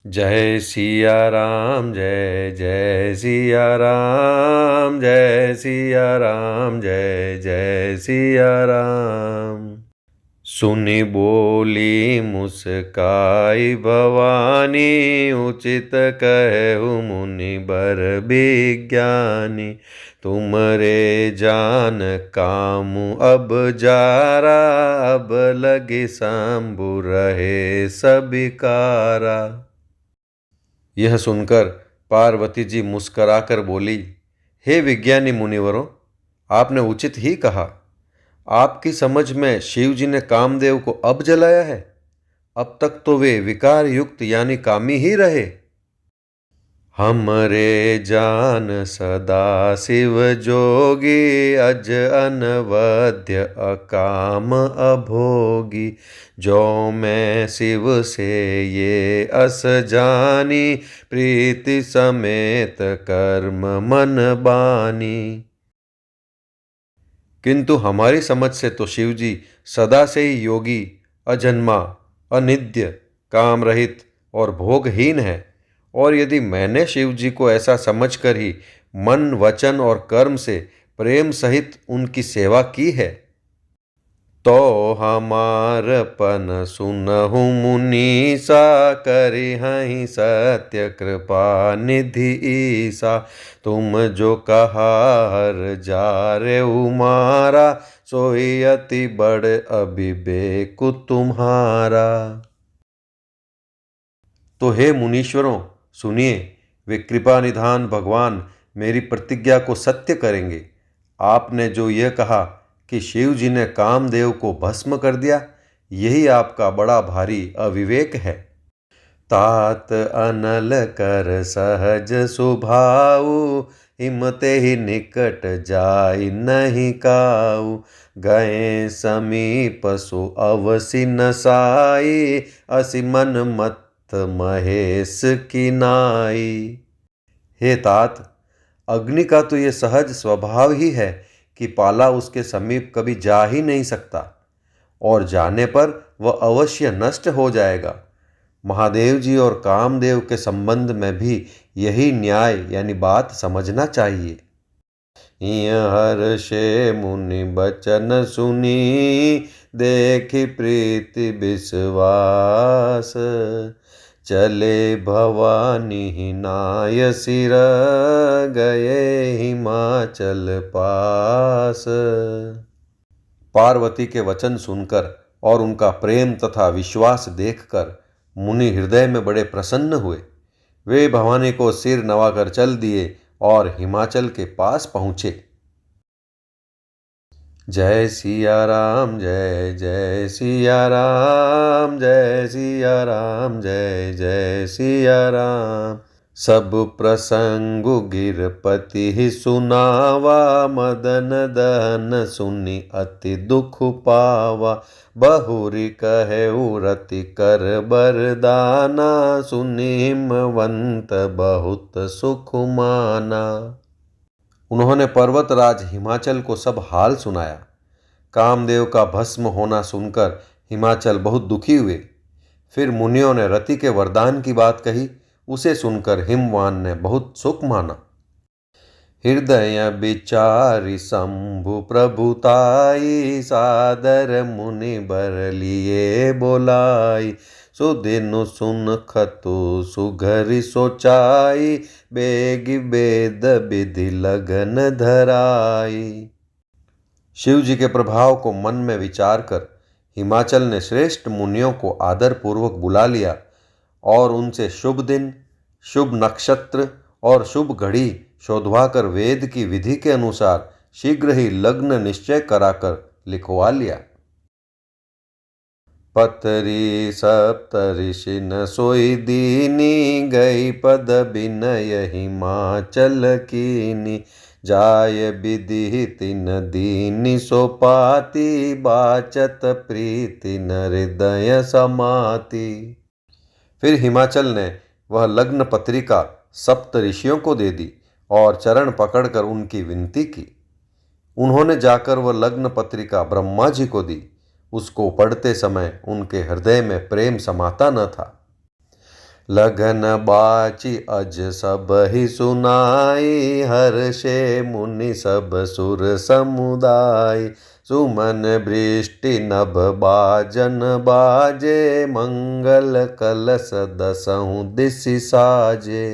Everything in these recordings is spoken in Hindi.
जय सिया राम जय जय सिया राम जय सिया राम जय जय सिया राम। सुनी बोली मुस्काई भवानी, उचित कहु मुनि बर विज्ञानी। तुमरे जान कामु अब जारा, अब लगे शंभु रहे सबिकारा। यह सुनकर पार्वती जी मुस्कराकर बोली, हे विज्ञानी मुनिवरों, आपने उचित ही कहा। आपकी समझ में शिव जी ने कामदेव को अब जलाया है। अब तक तो वे विकार युक्त यानी कामी ही रहे। हमरे जान सदा शिव जोगी, अज अनवद्य अकाम अभोगी। जो मैं शिव से ये अस जानी, प्रीति समेत कर्म मन बानी। किंतु हमारी समझ से तो शिव जी सदा से ही योगी, अजन्मा, अनित्य, काम रहित और भोगहीन है। और यदि मैंने शिव जी को ऐसा समझकर ही मन, वचन और कर्म से प्रेम सहित उनकी सेवा की है, तो हमारपन सुनहु मुनीसा, करिहहि सत्य कृपा निधि ईसा। तुम जो कहा हर जारे उमारा, सोई अति बड़ अविवेक तुम्हारा। तो हे मुनीश्वरों सुनिए, वे कृपा निधान भगवान मेरी प्रतिज्ञा को सत्य करेंगे। आपने जो यह कहा कि शिव जी ने कामदेव को भस्म कर दिया, यही आपका बड़ा भारी अविवेक है। तात अनल कर सहज सुभाऊ, हिमते ही निकट जाय नहीं काऊ। गए समीप सो अवसि नसाई, असि मन मत महेश की नाई। हे तात, अग्नि का तो ये सहज स्वभाव ही है कि पाला उसके समीप कभी जा ही नहीं सकता, और जाने पर वह अवश्य नष्ट हो जाएगा। महादेव जी और कामदेव के संबंध में भी यही न्याय यानी बात समझना चाहिए। हर्षे मुनि बचन सुनी, देखी प्रीति विश्वास। चले भवानी नाय सिर, गए हिमाचल पास। पार्वती के वचन सुनकर और उनका प्रेम तथा विश्वास देखकर मुनि हृदय में बड़े प्रसन्न हुए। वे भवानी को सिर नवाकर चल दिए और हिमाचल के पास पहुँचे। जय सिया राम जय जय सिया राम जय सिया राम जय जय सिया राम। सब प्रसंगु गिरपति ही सुनावा, मदन दहन सुनि अति दुख पावा। बहुरी कहेउ रति कर बरदाना, सुनि हिमवंत बहुत सुख माना। उन्होंने पर्वतराज हिमाचल को सब हाल सुनाया। कामदेव का भस्म होना सुनकर हिमाचल बहुत दुखी हुए। फिर मुनियों ने रति के वरदान की बात कही। उसे सुनकर हिमवान ने बहुत सुख माना। हृदय विचारि शंभु प्रभुताई, सादर मुनि बर लिए बोलाई। सुदिनु सुन खतु सुघरि सोचाई, बेग वेद विधि लगन धराई। शिव जी के प्रभाव को मन में विचार कर हिमाचल ने श्रेष्ठ मुनियों को आदर पूर्वक बुला लिया और उनसे शुभ दिन, शुभ नक्षत्र और शुभ घड़ी शोधवाकर वेद की विधि के अनुसार शीघ्र ही लग्न निश्चय कराकर लिखवा लिया। पतरी सप्तऋषि न सोई दीनी, गई पद बिनय हिमाचल कीनी। जाय विधि तिन दीनी सो पाती, बाचत प्रीति न हृदय समाती। फिर हिमाचल ने वह लग्न पत्रिका सप्त ऋषियों को दे दी और चरण पकड़कर उनकी विनती की। उन्होंने जाकर वह लग्न पत्रिका ब्रह्मा जी को दी। उसको पढ़ते समय उनके हृदय में प्रेम समाता न था। लगन बाची अज सब ही सुनाई, हर्षे मुनि सब सुर समुदाय। सुमन वृष्टि नभ बाजन बाजे, मंगल कलश दसहु दिशि साजे।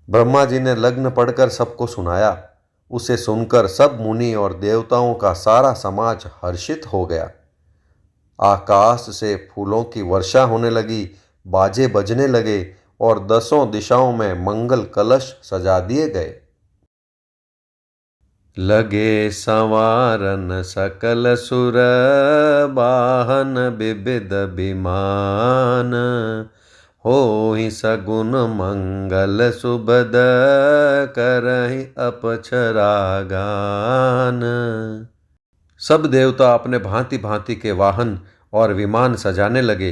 ब्रह्मा जी ने लग्न पढ़कर सबको सुनाया। उसे सुनकर सब मुनि और देवताओं का सारा समाज हर्षित हो गया। आकाश से फूलों की वर्षा होने लगी, बाजे बजने लगे और दसों दिशाओं में मंगल कलश सजा दिए गए। लगे संवारन सकल सुर, बाहन विविध विमान। होहि सगुन मंगल सुबद, करहि अपछरा गान। सब देवता अपने भांति भांति के वाहन और विमान सजाने लगे,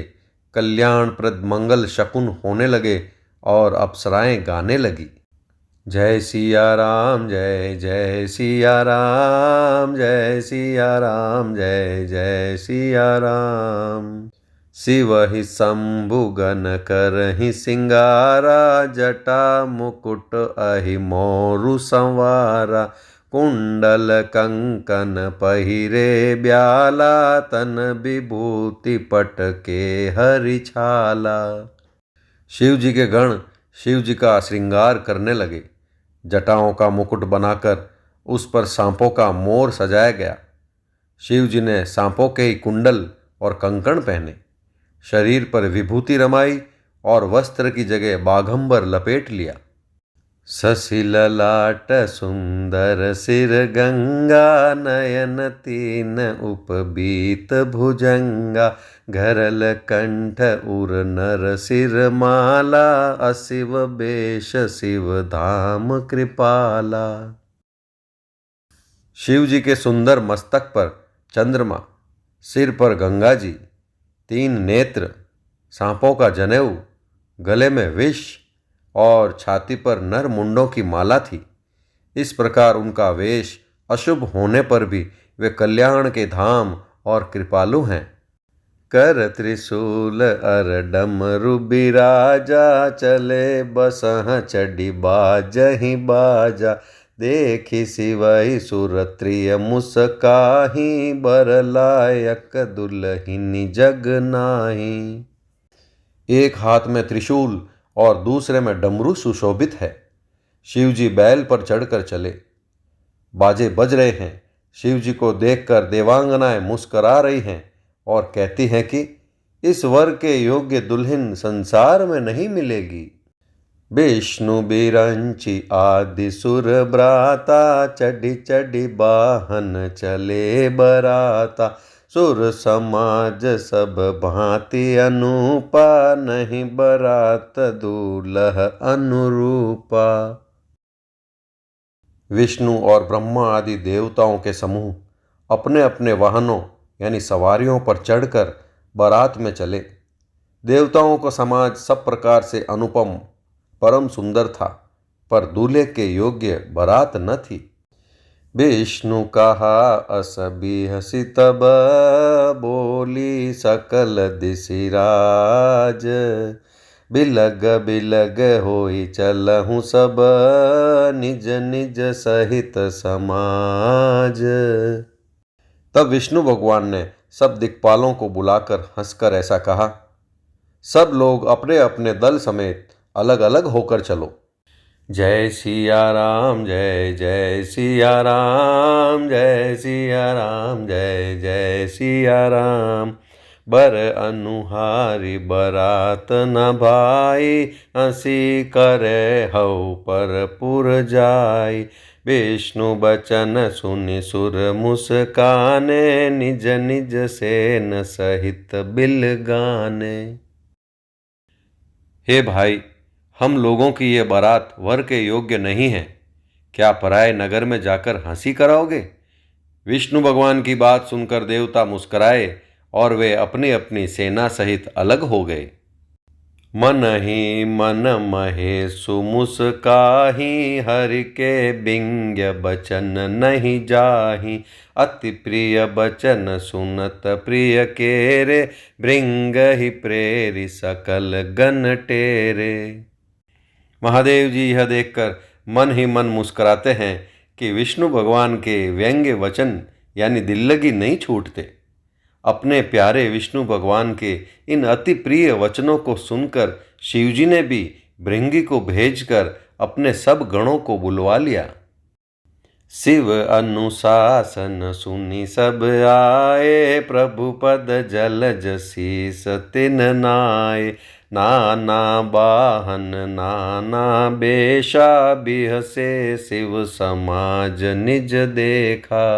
कल्याणप्रद मंगल शकुन होने लगे और अप्सराएं गाने लगी। जय सिया राम जय जय सिया राम, जय सिया राम जय जय सिया राम। शिव ही शंभु गन करहि सिंगारा, जटा मुकुट अहि मोरु संवारा। कुंडल कंकन पहिरे ब्याला, तन विभूति पटके हरिछाला। शिव जी के गण शिव जी का श्रृंगार करने लगे। जटाओं का मुकुट बनाकर उस पर सांपों का मोर सजाया गया। शिव जी ने सांपों के ही कुंडल और कंकण पहने, शरीर पर विभूति रमाई और वस्त्र की जगह बाघंबर लपेट लिया। शशि ललाट सुंदर सिर गंगा, नयन तीन उपबीत भुजंगा। घरल कंठ उर नर सिर माला, अशिव बेश शिव धाम कृपाला। शिव जी के सुंदर मस्तक पर चंद्रमा, सिर पर गंगा जी, तीन नेत्र, सांपों का जनेऊ, गले में विष और छाती पर नर मुंडों की माला थी। इस प्रकार उनका वेश अशुभ होने पर भी वे कल्याण के धाम और कृपालु हैं। कर त्रिशूल अर डमरु बिराजा, चले बसह चढ़ी बाजहि बाजा। देखि सिवहि सुरत्रिय मुस्काहि, बर लायक दुलहिनी जग नाही। एक हाथ में त्रिशूल और दूसरे में डमरू सुशोभित है। शिव जी बैल पर चढ़कर चले, बाजे बज रहे हैं। शिव जी को देखकर देवांगनाएं मुस्करा रही हैं और कहती हैं कि इस वर के योग्य दुल्हन संसार में नहीं मिलेगी। विष्णु बिरंची आदि सुर ब्राता, चढ़ी चढ़ी बाहन चले बराता। सुर समाज सब भांति अनूपा, नहीं बरात दूल्ह अनुरूपा। विष्णु और ब्रह्मा आदि देवताओं के समूह अपने अपने वाहनों यानी सवारियों पर चढ़कर बारात में चले। देवताओं का समाज सब प्रकार से अनुपम परम सुंदर था, पर दूल्हे के योग्य बारात न थी। विष्णु कहा अस बिहसि तब, बोली सकल दिशिराज। बिलग बिलग होई चलहु सब, निज निज सहित समाज। तब विष्णु भगवान ने सब दिक्पालों को बुलाकर हंसकर ऐसा कहा, सब लोग अपने अपने दल समेत अलग अलग होकर चलो। जय सिया राम जय जय सिया राम, जय सिया राम जय जय सिया राम। बर अनुहारी बरात न भाई, हंसी करे हऊ पर पुर जाई। विष्णु बचन सुनि सुर मुस्काने, निज निज सेन सहित बिल गाने। हे भाई, हम लोगों की ये बारात वर के योग्य नहीं है। क्या पराये नगर में जाकर हंसी कराओगे? विष्णु भगवान की बात सुनकर देवता मुस्कराए और वे अपनी अपनी सेना सहित अलग हो गए। मन ही मन महे सुमुस्काहि, हरि के बिंग बचन नहीं जाहि। अति प्रिय बचन सुनत प्रिय केरे, भृंग ही प्रेरि सकल गण टेरे। महादेव जी यह देखकर मन ही मन मुस्कुराते हैं कि विष्णु भगवान के व्यंग्य वचन यानी दिल लगी नहीं छूटते। अपने प्यारे विष्णु भगवान के इन अति प्रिय वचनों को सुनकर शिवजी ने भी भृंगी को भेजकर अपने सब गणों को बुलवा लिया। शिव अनुशासन सुनी सब आए, प्रभु पद जलज शीस तिन नाय। नाना वाहन नाना बेशा, बिहसे शिव समाज निज देखा।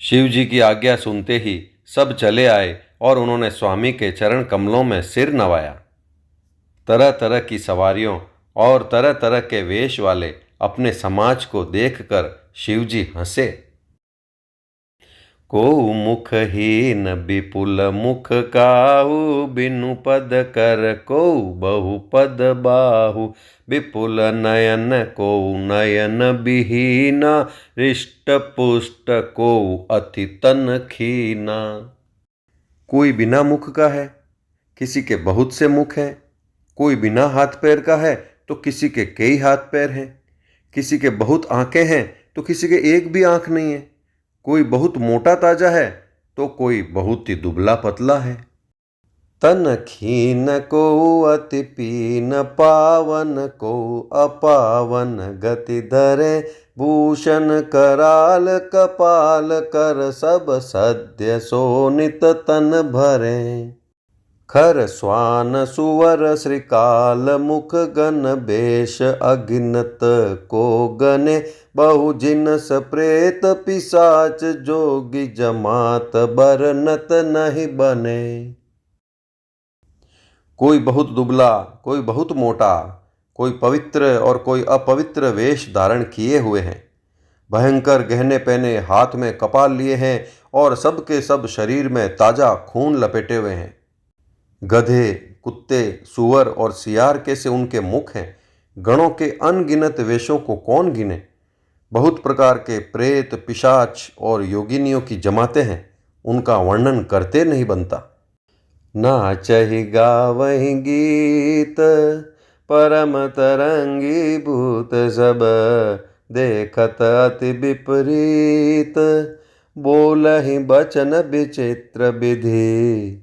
शिव जी की आज्ञा सुनते ही सब चले आए और उन्होंने स्वामी के चरण कमलों में सिर नवाया। तरह तरह की सवारियों और तरह तरह के वेश वाले अपने समाज को देखकर शिवजी हंसे। को मुख हीन विपुल मुख काहू, बिनु पद कर को बहु पद बाहु। विपुल नयन को नयन विहीना, हृष्ट पुष्ट को अति तन खीना। कोई बिना मुख का है, किसी के बहुत से मुख हैं। कोई बिना हाथ पैर का है तो किसी के कई हाथ पैर हैं। किसी के बहुत आंखें हैं तो किसी के एक भी आंख नहीं है। कोई बहुत मोटा ताजा है तो कोई बहुत ही दुबला पतला है। तन खीन को अति पीन, पावन को अपावन गति धरे। भूषण कराल कपाल कर, सब सद्य सोनित तन भरे। खर स्वान सुवर श्रीकाल, मुख गण बेश अगिनत को गने। बहु जिनस प्रेत पिशाच, जोगी जमात बरनत नहीं बने। कोई बहुत दुबला, कोई बहुत मोटा, कोई पवित्र और कोई अपवित्र वेश धारण किए हुए हैं। भयंकर गहने पहने हाथ में कपाल लिए हैं और सबके सब शरीर में ताजा खून लपेटे हुए हैं। गधे, कुत्ते, सूअर और सियार कैसे उनके मुख हैं। गणों के अनगिनत वेशों को कौन गिने। बहुत प्रकार के प्रेत, पिशाच और योगिनियों की जमाते हैं, उनका वर्णन करते नहीं बनता। नाचहि गावहि गीत, परम तरंगी भूत सब। देखत अति विपरीत, बोलहि बचन विचित्र विधि।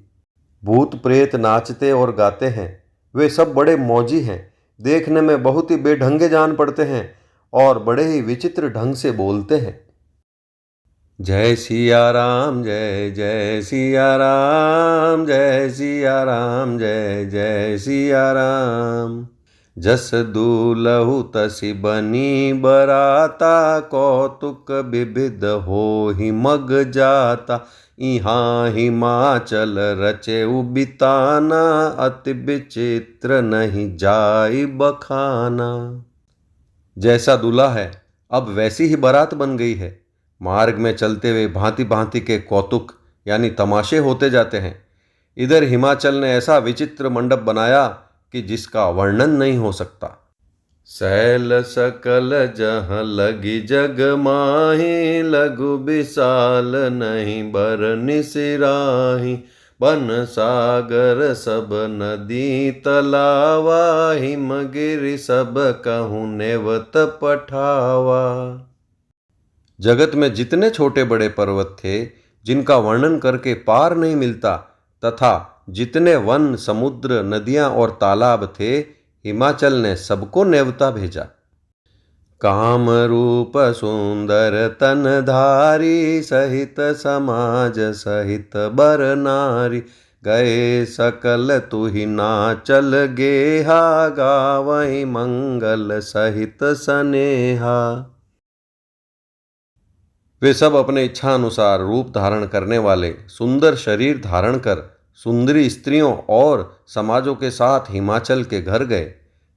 भूत प्रेत नाचते और गाते हैं, वे सब बड़े मौजी हैं। देखने में बहुत ही बेढंगे जान पड़ते हैं और बड़े ही विचित्र ढंग से बोलते हैं। जय सिया राम जय जय सिया राम, जय सिया राम जय जय सिया राम। जस दूलहु तसि बनी बराता, कौतुक विविध होहि मग जाता। इहाँ हिमाचल रचे बिताना, अति विचित्र नहीं जाई बखाना। जैसा दूल्हा है अब वैसी ही बारात बन गई है। मार्ग में चलते हुए भांति भांति के कौतुक यानी तमाशे होते जाते हैं। इधर हिमाचल ने ऐसा विचित्र मंडप बनाया कि जिसका वर्णन नहीं हो सकता। सैल सकल जहाँ लगी जग माही, लघु विशाल नहीं बरनि सिराही। बन सागर सब नदी तलावा, हिमगिरि सब कहूँ नेवत पठावा। जगत में जितने छोटे बड़े पर्वत थे जिनका वर्णन करके पार नहीं मिलता, तथा जितने वन, समुद्र, नदियां और तालाब थे, हिमाचल ने सबको नेवता भेजा। काम रूप सुंदर तन धारी, सहित समाज सहित बर नारी। गए सकल तुहि नाचल गेहा, गावहि मंगल सहित सनेहा। वे सब अपने इच्छा अनुसार रूप धारण करने वाले सुंदर शरीर धारण कर सुंदरी स्त्रियों और समाजों के साथ हिमाचल के घर गए।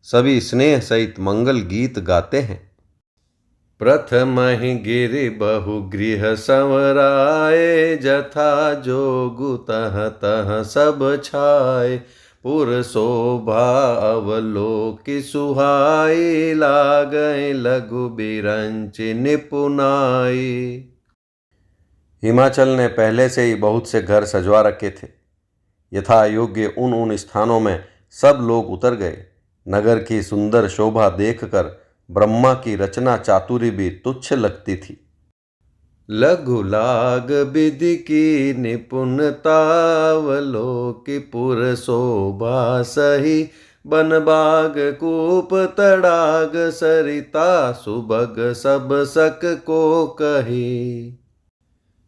सभी स्नेह सहित मंगल गीत गाते हैं। प्रथम ही गिरि बहु गृह संवराए, जथा जोगु तह तह सब छाए। पुर शोभा अवलोकि सुहाई, लागै लघु बिरंच निपुनाई। हिमाचल ने पहले से ही बहुत से घर सजवा रखे थे। यथा योग्य उन उन स्थानों में सब लोग उतर गए। नगर की सुंदर शोभा देखकर ब्रह्मा की रचना चातुरी भी तुच्छ लगती थी। लघु लाग विधि की निपुणता, अवलोकि पुर शोभा सही, बन बाग कूप तड़ाग सरिता, सुभग सब सक को कही।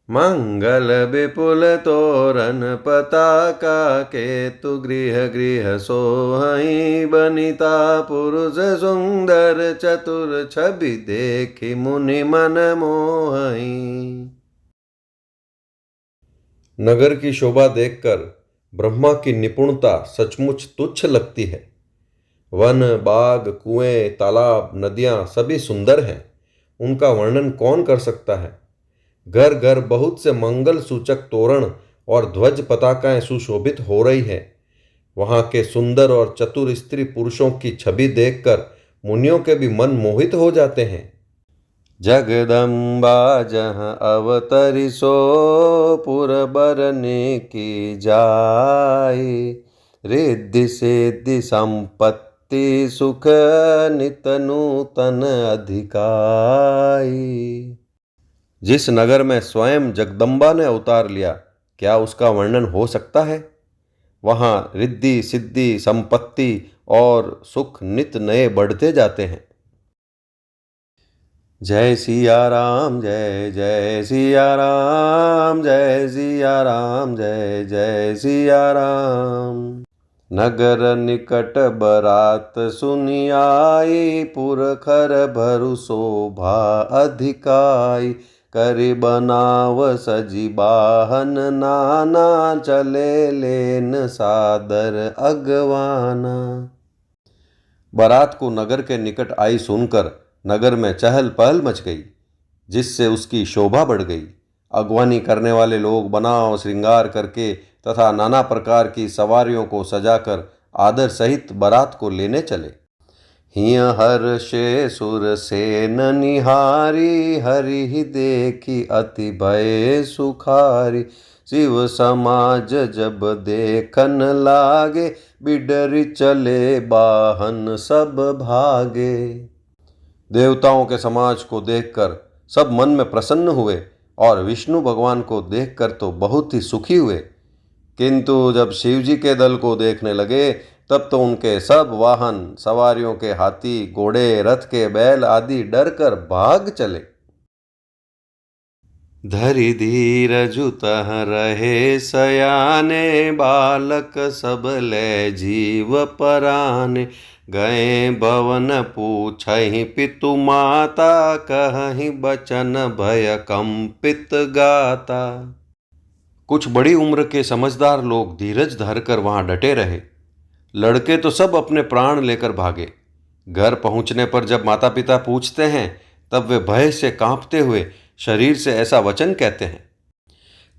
मंगल विपुल तोरण पताका, केतु गृह गृह सोहई, बनिता पुरुष सुंदर चतुर, छवि देखी मुनि मन मोहई। नगर की शोभा देखकर ब्रह्मा की निपुणता सचमुच तुच्छ लगती है। वन, बाग, कुएं, तालाब, नदियां सभी सुंदर हैं। उनका वर्णन कौन कर सकता है। घर घर बहुत से मंगल सूचक तोरण और ध्वज पताकाएं सुशोभित हो रही है। वहां के सुंदर और चतुर स्त्री पुरुषों की छवि देखकर मुनियों के भी मन मोहित हो जाते हैं। जगदम्बा जहाँ अवतरी सो, पुर बरने की जाई, रिद्धि सिद्धि संपत्ति सुख, नित नूतन अधिकाई। जिस नगर में स्वयं जगदम्बा ने अवतार लिया, क्या उसका वर्णन हो सकता है। वहाँ रिद्धि सिद्धि संपत्ति और सुख नित नए बढ़ते जाते हैं। जय सिया राम, जय जय सिया राम, जय सिया राम, जय जय सिया राम। नगर निकट बरात सुनी आई, पुर खर भरु शोभा अधिकाई, करि बनाव सजी बाहन नाना, चले लेन सादर अगवाना। बारात को नगर के निकट आई सुनकर नगर में चहल पहल मच गई, जिससे उसकी शोभा बढ़ गई। अगवानी करने वाले लोग बनाव श्रृंगार करके तथा नाना प्रकार की सवारियों को सजाकर आदर सहित बारात को लेने चले। हिय हर्षे सुर सेन निहारी, हरि देखी अति भय सुखारी, शिव समाज जब देखन लागे, बिडरि चले बाहन सब भागे। देवताओं के समाज को देखकर सब मन में प्रसन्न हुए और विष्णु भगवान को देखकर तो बहुत ही सुखी हुए, किंतु जब शिवजी के दल को देखने लगे तब तो उनके सब वाहन, सवारियों के हाथी, घोड़े, रथ के बैल आदि डर कर भाग चले। धरि धीरजु तह रहे सयाने, बालक सब ले जीव पराने, गए भवन पूछहि पितु माता, कहहि बचन भय कंपित गाता। कुछ बड़ी उम्र के समझदार लोग धीरज धरकर वहां डटे रहे। लड़के तो सब अपने प्राण लेकर भागे। घर पहुंचने पर जब माता पिता पूछते हैं तब वे भय से कांपते हुए शरीर से ऐसा वचन कहते हैं।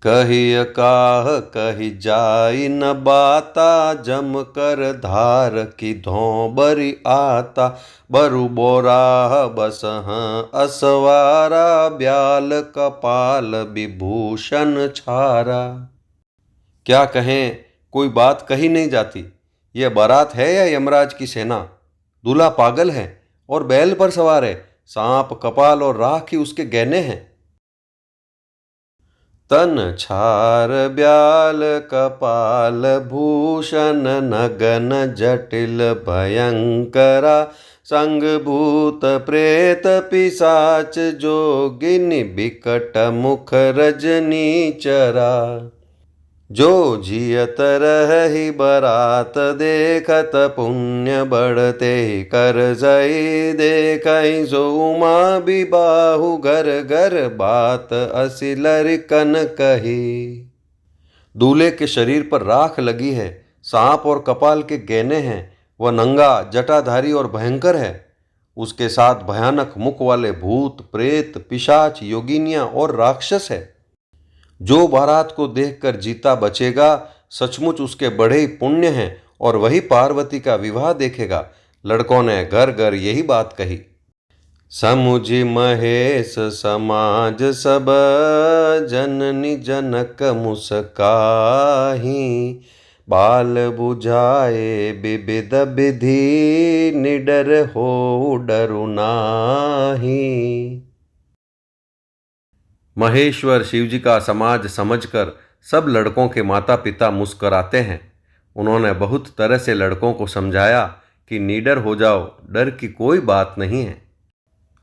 कहिय काह कही जाई न बाता, जम कर धार की धोबरी आता, बरु बोराह बसह असवारा, ब्याल कपाल विभूषण छारा। क्या कहें, कोई बात कही नहीं जाती। यह बारात है या यमराज की सेना। दूल्हा पागल है और बैल पर सवार है। सांप, कपाल और राख ही उसके गहने हैं। तन छार ब्याल कपाल भूषण, नगन जटिल भयंकरा, संग भूत प्रेत पिशाच जोगिनी, बिकट मुख रजनी चरा। जो जियत रही बरात देखत, पुण्य बढ़ते कर जई, देखई सो उमा बिबाहु, घर घर बात असी लरिकन कही। दूल्हे के शरीर पर राख लगी है, सांप और कपाल के गहने हैं। वह नंगा, जटाधारी और भयंकर है। उसके साथ भयानक मुख वाले भूत, प्रेत, पिशाच, योगिनियां और राक्षस है। जो बारात को देखकर जीता बचेगा, सचमुच उसके बड़े ही पुण्य हैं और वही पार्वती का विवाह देखेगा। लड़कों ने घर घर यही बात कही। समुझि महेश समाज सब, जननी जनक मुस्काही। बाल बुझाए विविध विधि, निडर हो डरु नाहि। महेश्वर शिवजी का समाज समझकर सब लड़कों के माता पिता मुस्कराते हैं। उन्होंने बहुत तरह से लड़कों को समझाया कि निडर हो जाओ, डर की कोई बात नहीं है।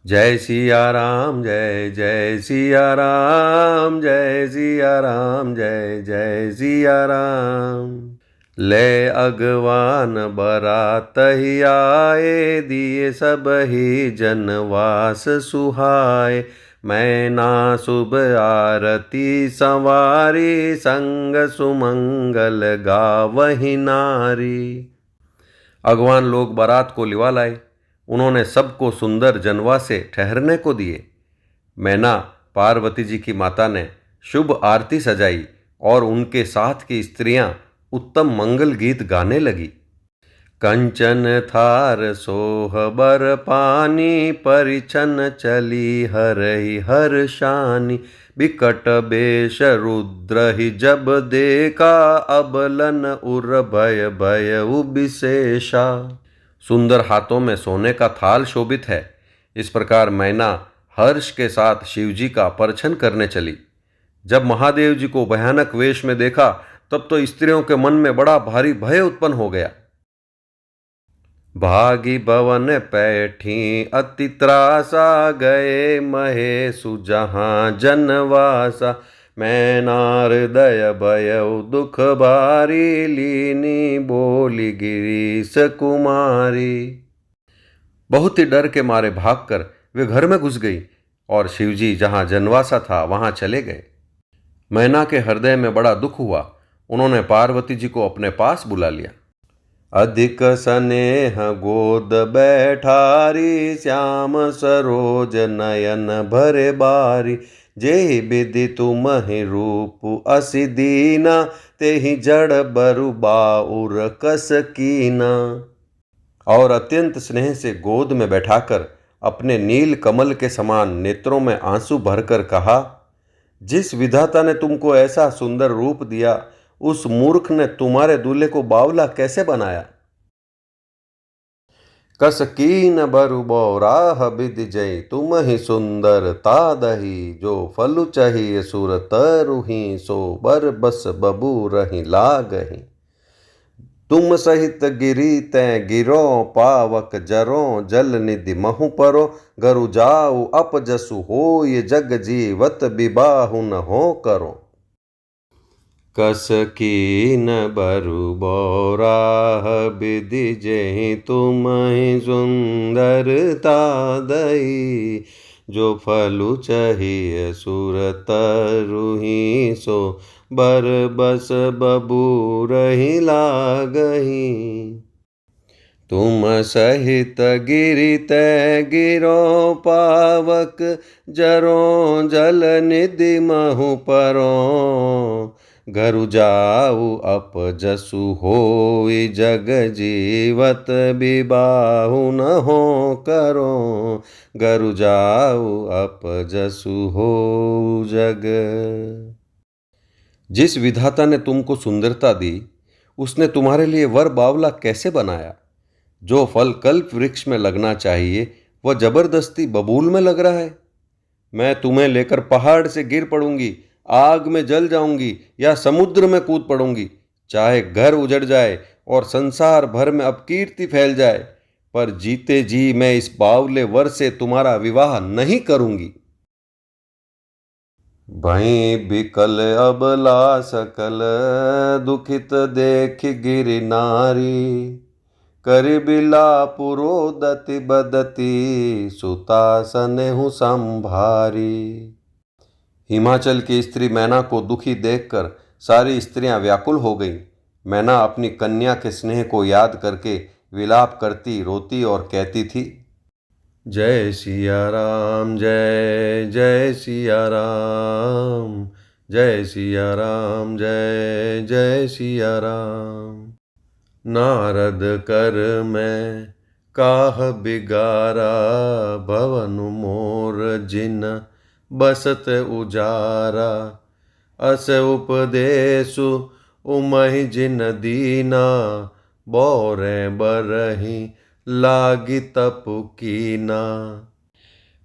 जय सिया राम, जय जय सिया राम, जय सिया राम, जय जय सिया राम। ले अगवान बरात ही आए, दिए सब ही जनवास सुहाए। मैना शुभ आरती संवारी, संग सुमंगल गावही नारी। अगवान लोग बारात को लिवा लाए। उन्होंने सबको सुंदर जनवा से ठहरने को दिए। मैना पार्वती जी की माता ने शुभ आरती सजाई और उनके साथ की स्त्रियां उत्तम मंगल गीत गाने लगी। कंचन थार सोहबर पानी, परिछन चली हरहि हर शानी। बिकट बेश रुद्र ही जब देखा, अबलन उर भय भय विशेषा। सुंदर हाथों में सोने का थाल शोभित है। इस प्रकार मैना हर्ष के साथ शिवजी का परछन करने चली। जब महादेव जी को भयानक वेश में देखा तब तो स्त्रियों के मन में बड़ा भारी भय उत्पन्न हो गया। भागी भवन पैठी अति त्रासा, गए महेशु जहाँ जनवासा। मैना हृदय भयउ दुख भारी, लीनी बोली गिरीश कुमारी। बहुत ही डर के मारे भागकर वे घर में घुस गई और शिवजी जहाँ जनवासा था वहाँ चले गए। मैना के हृदय में बड़ा दुख हुआ। उन्होंने पार्वती जी को अपने पास बुला लिया। अधिक स्नेह गोद बैठारी, श्याम सरोज नयन भरे बारी। जेहि विधि तुम्हि रूप असि दीना, तेहि जड़ बरु बाउर कस कीना। और अत्यंत स्नेह से गोद में बैठाकर अपने नील कमल के समान नेत्रों में आंसू भरकर कहा, जिस विधाता ने तुमको ऐसा सुंदर रूप दिया, उस मूर्ख ने तुम्हारे दूल्हे को बावला कैसे बनाया। कस कीन बरु बौराह विधि जय, तुम ही सुंदर तादही। जो फलु चाहिए सुर तरुही, सो बर बस बबू रही लागही। तुम सहित गिरी तै गिरो, पावक जरो जल निधि महु परो। गरु जाऊ अपजसु होय, जग जीवत विबाहु न हो करो। कस कीन बरु बौराह विधि जेहि, तुम ही सुंदरता दई। जो फलु चाहिए सुर तरुही, सो बर बस बबू रही लागही। तुम सहित गिरि तै गिरो, पावक जरो जल निधि महु परो। गरु जाऊ अपजसु होय, जग जीवत विबाहु न हो करो। गरु जाऊ अपजसु हो जग। जिस विधाता ने तुमको सुंदरता दी, उसने तुम्हारे लिए वर बावला कैसे बनाया। जो फल कल्प वृक्ष में लगना चाहिए वह जबरदस्ती बबूल में लग रहा है। मैं तुम्हें लेकर पहाड़ से गिर पड़ूंगी, आग में जल जाऊंगी या समुद्र में कूद पड़ूंगी। चाहे घर उजड़ जाए और संसार भर में अपकीर्ति फैल जाए, पर जीते जी मैं इस बावले वर से तुम्हारा विवाह नहीं करूंगी। भई बिकल अबला सकल, दुखित देख गिरि नारी। करि बिला पुरोदति बदती, सुता सनेहु संभारी। हिमाचल की स्त्री मैना को दुखी देखकर सारी स्त्रियां व्याकुल हो गईं। मैना अपनी कन्या के स्नेह को याद करके विलाप करती, रोती और कहती थी, जय सिया राम, जय जय सिया राम, जय सिया राम, जय जय सिया राम। नारद कर मैं काह बिगारा, भवन मोर जिन बसत उजारा। अस उपदेशु उमहि जिन दीना, बोरे बरहि लागी तप कीना।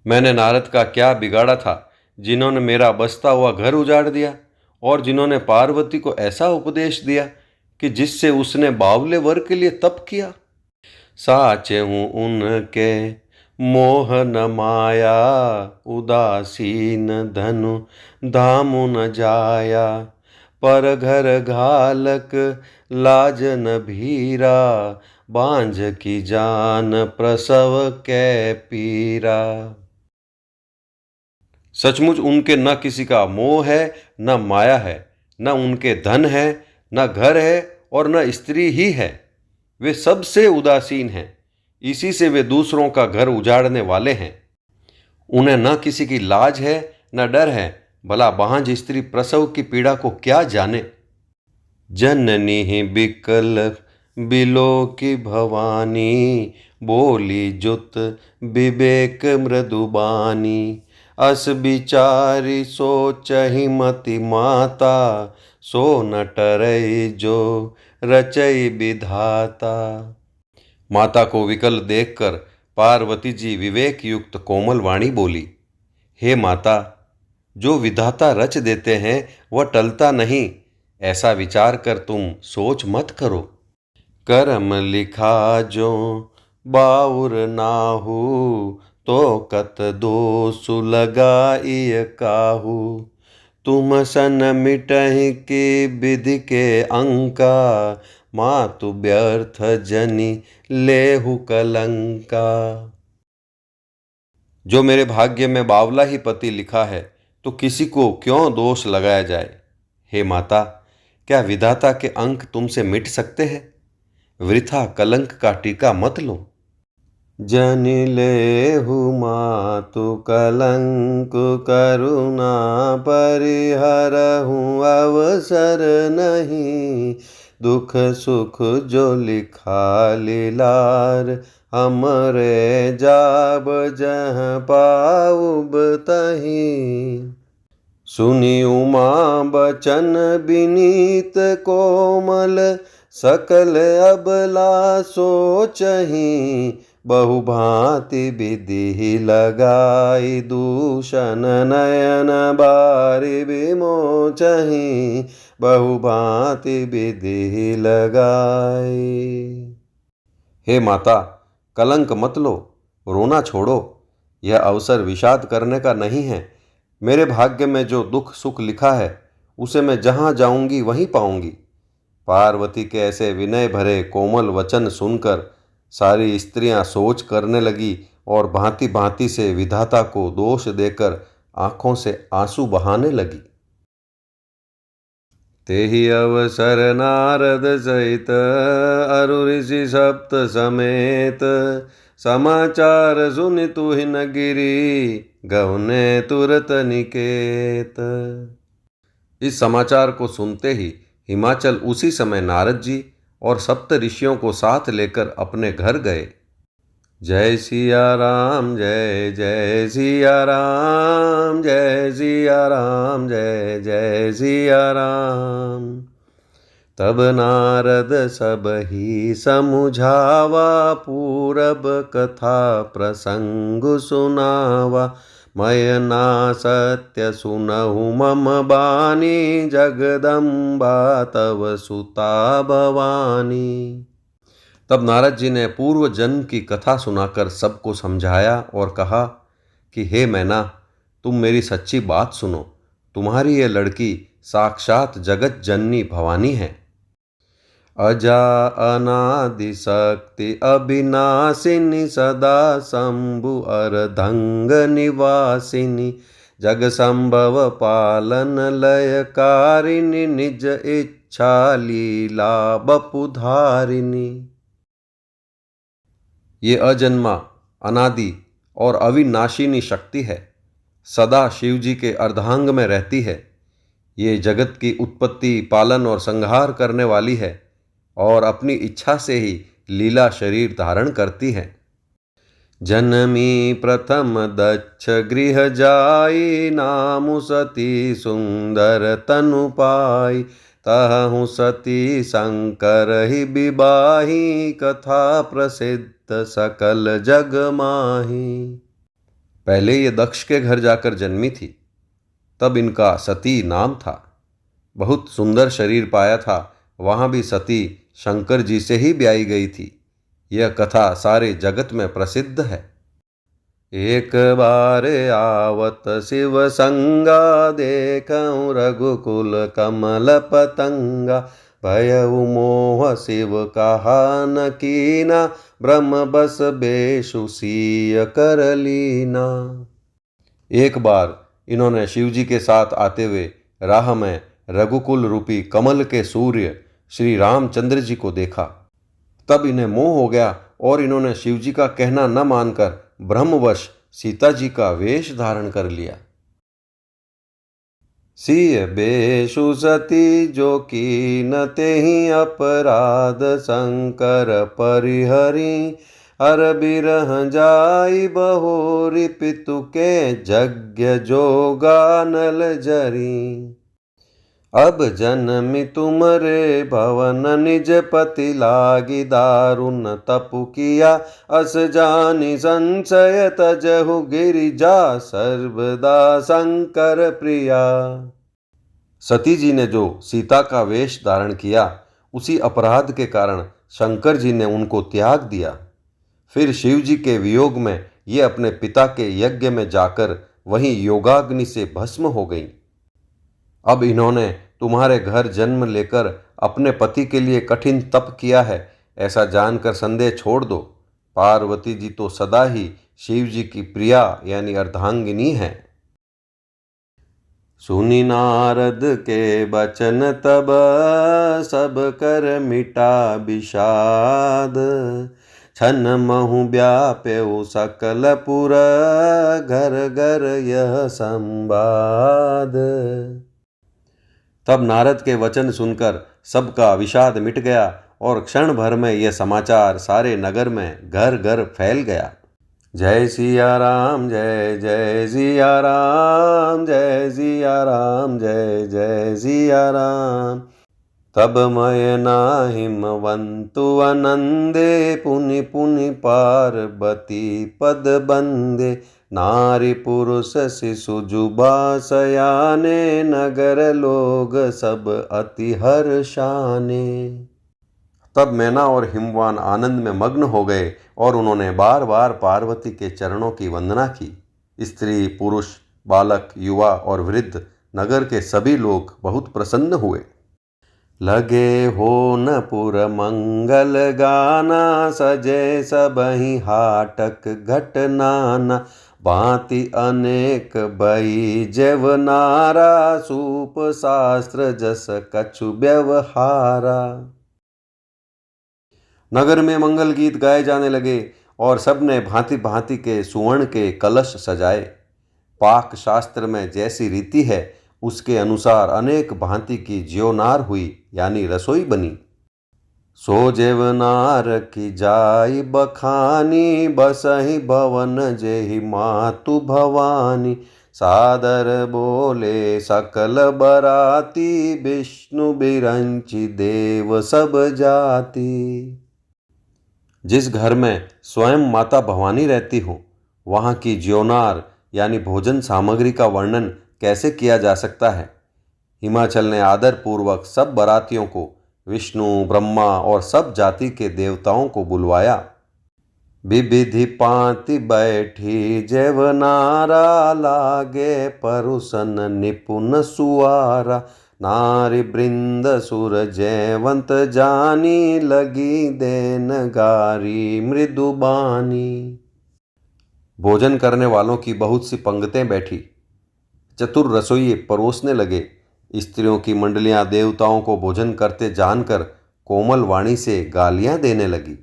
मैंने नारद का क्या बिगाड़ा था जिन्होंने मेरा बसता हुआ घर उजाड़ दिया, और जिन्होंने पार्वती को ऐसा उपदेश दिया कि जिससे उसने बावले वर के लिए तप किया। साचे हूँ उनके मोह न माया, उदासीन धनु धामु न जाया। पर घर घालक लाज न भीरा, बांझ की जान प्रसव कै पीरा। सचमुच उनके न किसी का मोह है, न माया है, न उनके धन है, न घर है, और न स्त्री ही है। वे सबसे उदासीन हैं, इसी से वे दूसरों का घर उजाड़ने वाले हैं। उन्हें न किसी की लाज है, न डर है, भला बांझ स्त्री प्रसव की पीड़ा को क्या जाने। जननी बिकल बिलो की भवानी, बोली जुत विवेक मृदुबानी। अस विचारी सोचहि मति माता, सो न टरई जो रचई विधाता। माता को विकल देखकर पार्वती जी विवेक युक्त कोमल वाणी बोली, हे माता, जो विधाता रच देते हैं वह टलता नहीं, ऐसा विचार कर तुम सोच मत करो। कर्म लिखा जो बाउर नाहू, तो कत दोषु लगाई काहू। तुम सन मिटहि के विधि के अंका, मातु व्यर्थ जनि लेहु कलंका। जो मेरे भाग्य में बावला ही पति लिखा है, तो किसी को क्यों दोष लगाया जाए। हे माता, क्या विधाता के अंक तुमसे मिट सकते हैं? वृथा कलंक का टीका मत लो। जनि लेहु मातु कलंक, करुणा परिहरहु अवसर नहीं। दुख सुख जो लिखा लीलार, हमरे जाब जह पाउब तहीं। सुनी उमा बचन विनीत कोमल, सकल अबला सोचहि। बहुभांति विधि लगाई, दूषण नयन बारि विमोचहि। बहुभांति विधि लगाई। हे माता, कलंक मत लो, रोना छोड़ो। यह अवसर विषाद करने का नहीं है। मेरे भाग्य में जो दुख सुख लिखा है, उसे मैं जहाँ जाऊंगी वहीं पाऊंगी। पार्वती के ऐसे विनय भरे कोमल वचन सुनकर सारी स्त्रियां सोच करने लगी और भांति भांति से विधाता को दोष देकर आंखों से आंसू बहाने लगी। तेहि अवसर नारद सहित अरु ऋषि सप्त समेत, समाचार सुनि तुहि न गिरी, गौने तुरत निकेत। इस समाचार को सुनते ही हिमाचल उसी समय नारद जी और सप्त ऋषियों को साथ लेकर अपने घर गए। जय सिया राम, जय जय सिया राम, जय सिया राम, जय जय सिया राम। तब नारद सब ही समुझावा, पूरब कथा प्रसंग सुनावा। मय ना सत्य सुनहु मम बानी, जगदम्बा तव सुता भवानी। तब नारद जी ने पूर्व जन्म की कथा सुनाकर सबको समझाया और कहा कि हे मैना, तुम मेरी सच्ची बात सुनो। तुम्हारी ये लड़की साक्षात जगत जननी भवानी है। अजा अनादि शक्ति अविनाशिनी, सदा शंभु अर्धंग निवासिनी। जग संभव पालन लयकारिणी, निज इच्छा लीला बपुधारिणी। ये अजन्मा, अनादि और अविनाशिनी शक्ति है। सदा शिवजी के अर्धांग में रहती है। ये जगत की उत्पत्ति, पालन और संहार करने वाली है। और अपनी इच्छा से ही लीला शरीर धारण करती हैं। जनमी प्रथम दक्ष गृह जाई, नामु सती सुंदर तनु पाई, तहु सती शंकर ही विबाही, कथा प्रसिद्ध सकल जग माही। पहले ये दक्ष के घर जाकर जन्मी थी, तब इनका सती नाम था। बहुत सुंदर शरीर पाया था, वहाँ भी सती शंकर जी से ही ब्याई गई थी। यह कथा सारे जगत में प्रसिद्ध है। एक बार आवत शिव संगा, देखऊँ रघुकुल कमल पतंगा, भयउ मोह शिव कहा न कीना, ब्रह्म बस बेशु सीय कर लीना। एक बार इन्होंने शिवजी के साथ आते हुए राह में रघुकुल रूपी कमल के सूर्य श्री रामचंद्र जी को देखा। तब इन्हें मोह हो गया और इन्होंने शिवजी का कहना न मानकर ब्रह्मवश सीता जी का वेश धारण कर लिया। सिय बेशु सती जो कीन तेहि अपराध, शंकर परिहरि हर बिरह जाई, बहोरी पितु के यज्ञ जोगा नल जरी। अब जन्मि तुमरे भवन, निज पति लागी दारुण तपु किया, अस जानि संशय तजहु गिरिजा, सर्वदा शंकर प्रिया। सती जी ने जो सीता का वेश धारण किया, उसी अपराध के कारण शंकर जी ने उनको त्याग दिया। फिर शिव जी के वियोग में ये अपने पिता के यज्ञ में जाकर वहीं योगाग्नि से भस्म हो गई। अब इन्होंने तुम्हारे घर जन्म लेकर अपने पति के लिए कठिन तप किया है, ऐसा जानकर संदेह छोड़ दो। पार्वती जी तो सदा ही शिव जी की प्रिया यानी अर्धांगिनी है। सुनी नारद के बचन तब, सब कर मिटा विषाद, छन महु व्याप्यउ सकल पुर, घर घर यह संवाद। तब नारद के वचन सुनकर सबका विषाद मिट गया और क्षण भर में यह समाचार सारे नगर में घर घर फैल गया। जय सिया राम, जय जय सिया राम, जय सिया राम, जय जय सिया राम। तब मय हिमवंतु आनंदे, पुनि पुनि पार्वती पद बंदे, नारी पुरुष शिशु जुबा सयाने, नगर लोग सब अति हर्षाने। तब मैना और हिमवान आनंद में मग्न हो गए और उन्होंने बार बार पार्वती के चरणों की वंदना की। स्त्री पुरुष बालक युवा और वृद्ध नगर के सभी लोग बहुत प्रसन्न हुए। लगे हो न पुर मंगल गाना, सजे सबहि हाटक घटनाना, भांति अनेक बई जेवनारा, सूप शास्त्र जस कछु व्यवहारा। नगर में मंगल गीत गाए जाने लगे और सबने भांति भांति के सुवर्ण के कलश सजाए। पाक शास्त्र में जैसी रीति है उसके अनुसार अनेक भांति की ज्योनार हुई यानी रसोई बनी। सो जेवनार की जाई बखानी, बसहि भवन जेहि मातु भवानी, सादर बोले सकल बराती, विष्णु बिरंचि देव सब जाति। जिस घर में स्वयं माता भवानी रहती हो, वहाँ की ज्योनार यानी भोजन सामग्री का वर्णन कैसे किया जा सकता है। हिमाचल ने आदर पूर्वक सब बरातियों को, विष्णु ब्रह्मा और सब जाति के देवताओं को बुलवाया। विविधि पांति बैठी जेवनारा, लागे परुसन निपुण सुआरा, नारी बृंद सुर जयवंत जानी, लगी देन गारी मृदुबानी। भोजन करने वालों की बहुत सी पंक्तियां बैठी। चतुर रसोइये परोसने लगे। स्त्रियों की मंडलियां देवताओं को भोजन करते जानकर कोमल वाणी से गालियां देने लगी।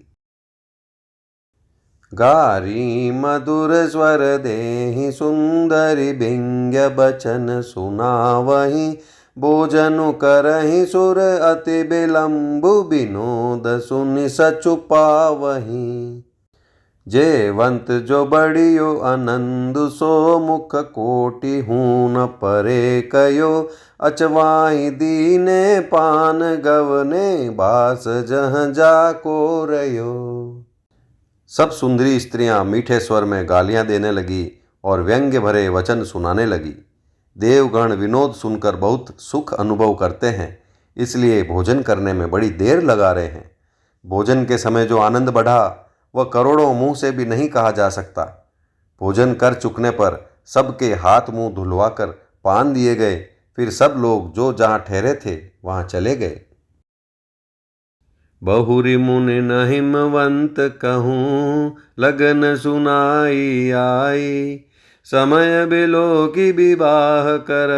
गारी मधुर स्वर देहि सुंदरी, भिंग्य बचन सुनावहि, भोजनु करहि सुर अति विलंबु विनोद सुनि सचु पावहीं। जेवंत जो बड़ियो आनंद सो मुख कोटि हूँ न परे कयो। अचवाई दीने पान गवने बास जह जाको रयो। सब सुंदरी स्त्रियां मीठे स्वर में गालियां देने लगी और व्यंग्य भरे वचन सुनाने लगी। देवगण विनोद सुनकर बहुत सुख अनुभव करते हैं, इसलिए भोजन करने में बड़ी देर लगा रहे हैं। भोजन के समय जो आनंद बढ़ा वह करोड़ों मुंह से भी नहीं कहा जा सकता। भोजन कर चुकने पर सबके हाथ मुंह धुलवाकर पान दिए गए। फिर सब लोग जो जहाँ ठहरे थे वहाँ चले गए। बहुरी मुनि न हिमवंत कहूँ लगन सुनाई आई। समय बिलो की विवाह कर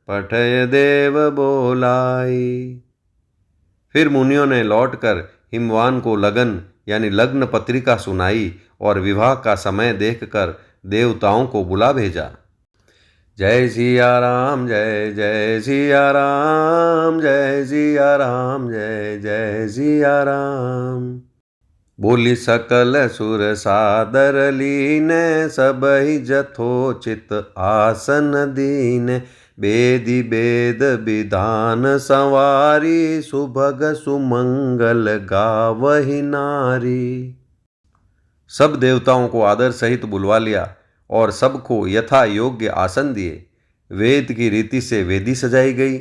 पठय देव बोलाई। फिर मुनियों ने लौटकर हिमवान को लगन यानी लग्न पत्रिका सुनाई और विवाह का समय देखकर देवताओं को बुला भेजा। जय सिया राम जय जय सिया राम, जय सिया राम जय जय सिया राम। बोली सकल सुर सादर लीने, सबहि जथोचित आसन दीने। वेदी वेद विधान संवारी, सुभग सुमंगल गावहि नारी। सब देवताओं को आदर सहित बुलवा लिया और सबको यथा योग्य आसन दिए। वेद की रीति से वेदी सजाई गई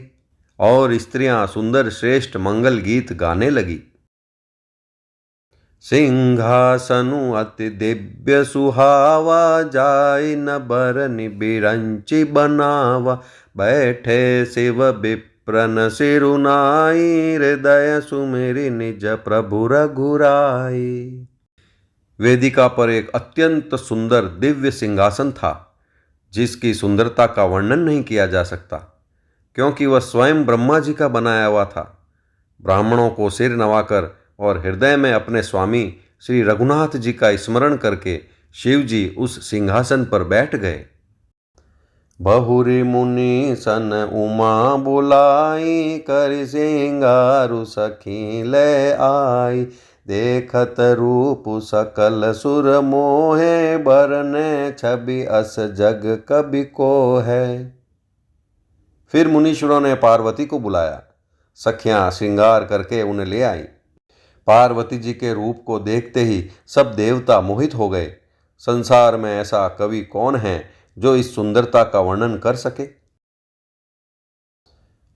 और स्त्रियां सुंदर श्रेष्ठ मंगल गीत गाने लगी। सिंहासनु अति दिव्य सुहावा, जाय न बरनि बिरंचि बनावा। बैठे शिव विप्रन सिरुनाई, हृदय सुमिरि निज प्रभु रघुराई। वेदिका पर एक अत्यंत सुंदर दिव्य सिंहासन था, जिसकी सुंदरता का वर्णन नहीं किया जा सकता, क्योंकि वह स्वयं ब्रह्मा जी का बनाया हुआ था। ब्राह्मणों को सिर नवाकर और हृदय में अपने स्वामी श्री रघुनाथ जी का स्मरण करके शिव जी उस सिंहासन पर बैठ गए। बहुरी मुनि सन उमा बुलाई, कर सिंगारु सखी ले आई। देखत रूप सकल सुर मोहे, बरने छवि अस जग कबि को है। फिर मुनीश्वरों ने पार्वती को बुलाया। सखियां श्रृंगार करके उन्हें ले आई। पार्वती जी के रूप को देखते ही सब देवता मोहित हो गए। संसार में ऐसा कवि कौन है जो इस सुंदरता का वर्णन कर सके।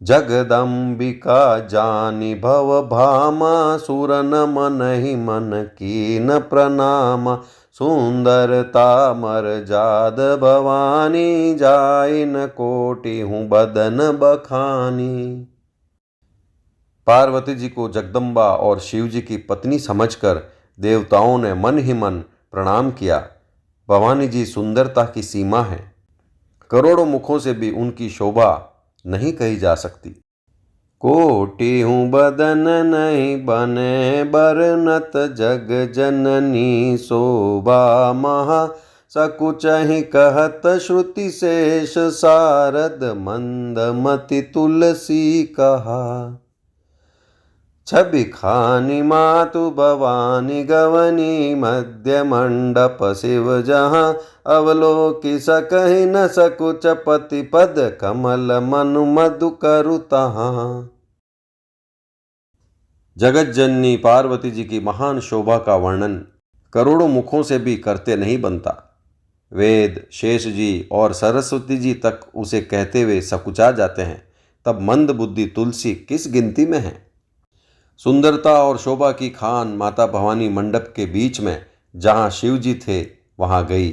जगदम्बिका जानी भव भामा, सुर न मनहि मन कीन प्रणामा। सुंदरता मर जाद भवानी, जाय न कोटि हूँ बदन बखानी। पार्वती जी को जगदम्बा और शिव जी की पत्नी समझकर देवताओं ने मन ही मन प्रणाम किया। भवानी जी सुंदरता की सीमा है, करोड़ों मुखों से भी उनकी शोभा नहीं कही जा सकती। कोटि हूँ बदन नहीं बने बरनत, जग जननी शोभा महा। सकुचहि कहत श्रुति शेष, सारद मंदमति तुलसी कहा। छवि खानी मातु भवानी गवनी, मध्य मंडप शिव जहाँ। अवलोकि सकहि न सकुच पति पद, कमल मनु मधु करु तहाँ। जगत जननी पार्वती जी की महान शोभा का वर्णन करोड़ों मुखों से भी करते नहीं बनता। वेद, शेष जी और सरस्वती जी तक उसे कहते हुए सकुचा जाते हैं, तब मंद बुद्धि तुलसी किस गिनती में है। सुंदरता और शोभा की खान माता भवानी मंडप के बीच में जहाँ शिव जी थे वहाँ गई।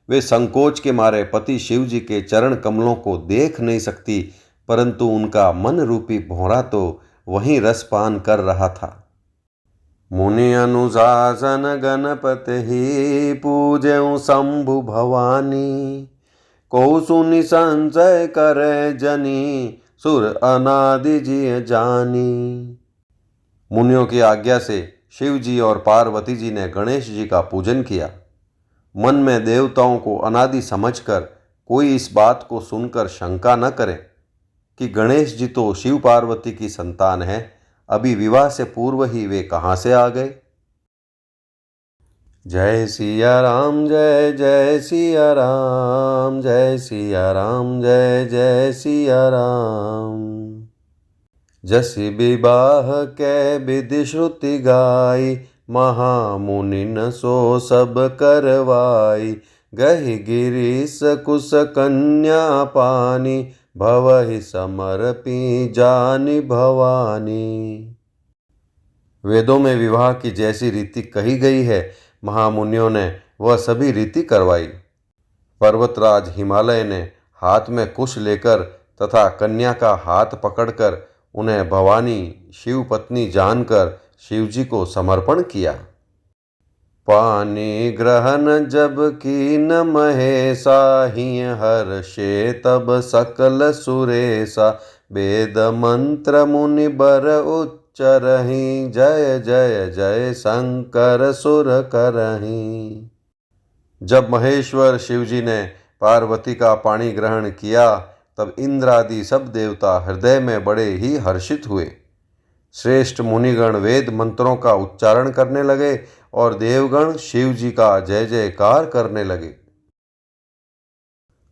वे संकोच के मारे पति शिव जी के चरण कमलों को देख नहीं सकती, परंतु उनका मन रूपी भौरा तो वहीं रसपान कर रहा था। मुनि अनुशासन गणपति ही, पूज्यऊ शंभु भवानी। को सुनि संशय करे जनी, सुर अनादि जी जानी। मुनियों की आज्ञा से शिव जी और पार्वती जी ने गणेश जी का पूजन किया। मन में देवताओं को अनादि समझकर कोई इस बात को सुनकर शंका न करे। कि गणेश जी तो शिव पार्वती की संतान है, अभी विवाह से पूर्व ही वे कहाँ से आ गए। जय सिया राम जय जय सिया राम, जय सिया राम जय जय सिया राम। जस विवाह कै विधि श्रुति गाई, महामुनि न सो सब करवाई। गहि गिरीश कुश कन्या पानी, भवहि समर्पी जानि भवानी। वेदों में विवाह की जैसी रीति कही गई है, महामुनियों ने वह सभी रीति करवाई। पर्वतराज हिमालय ने हाथ में कुश लेकर तथा कन्या का हाथ पकड़कर उन्हें भवानी शिव पत्नी जानकर शिवजी को समर्पण किया। पानी ग्रहण जब कीन महेशा, हिय हर्षे तब सकल सुरेशा। वेद मंत्र मुनि बर उच्चरहि, जय जय जय शंकर सुर करहि। जब महेश्वर शिवजी ने पार्वती का पाणी ग्रहण किया, तब इंद्र आदि सब देवता हृदय में बड़े ही हर्षित हुए। श्रेष्ठ मुनिगण वेद मंत्रों का उच्चारण करने लगे और देवगण शिवजी का जय जयकार करने लगे।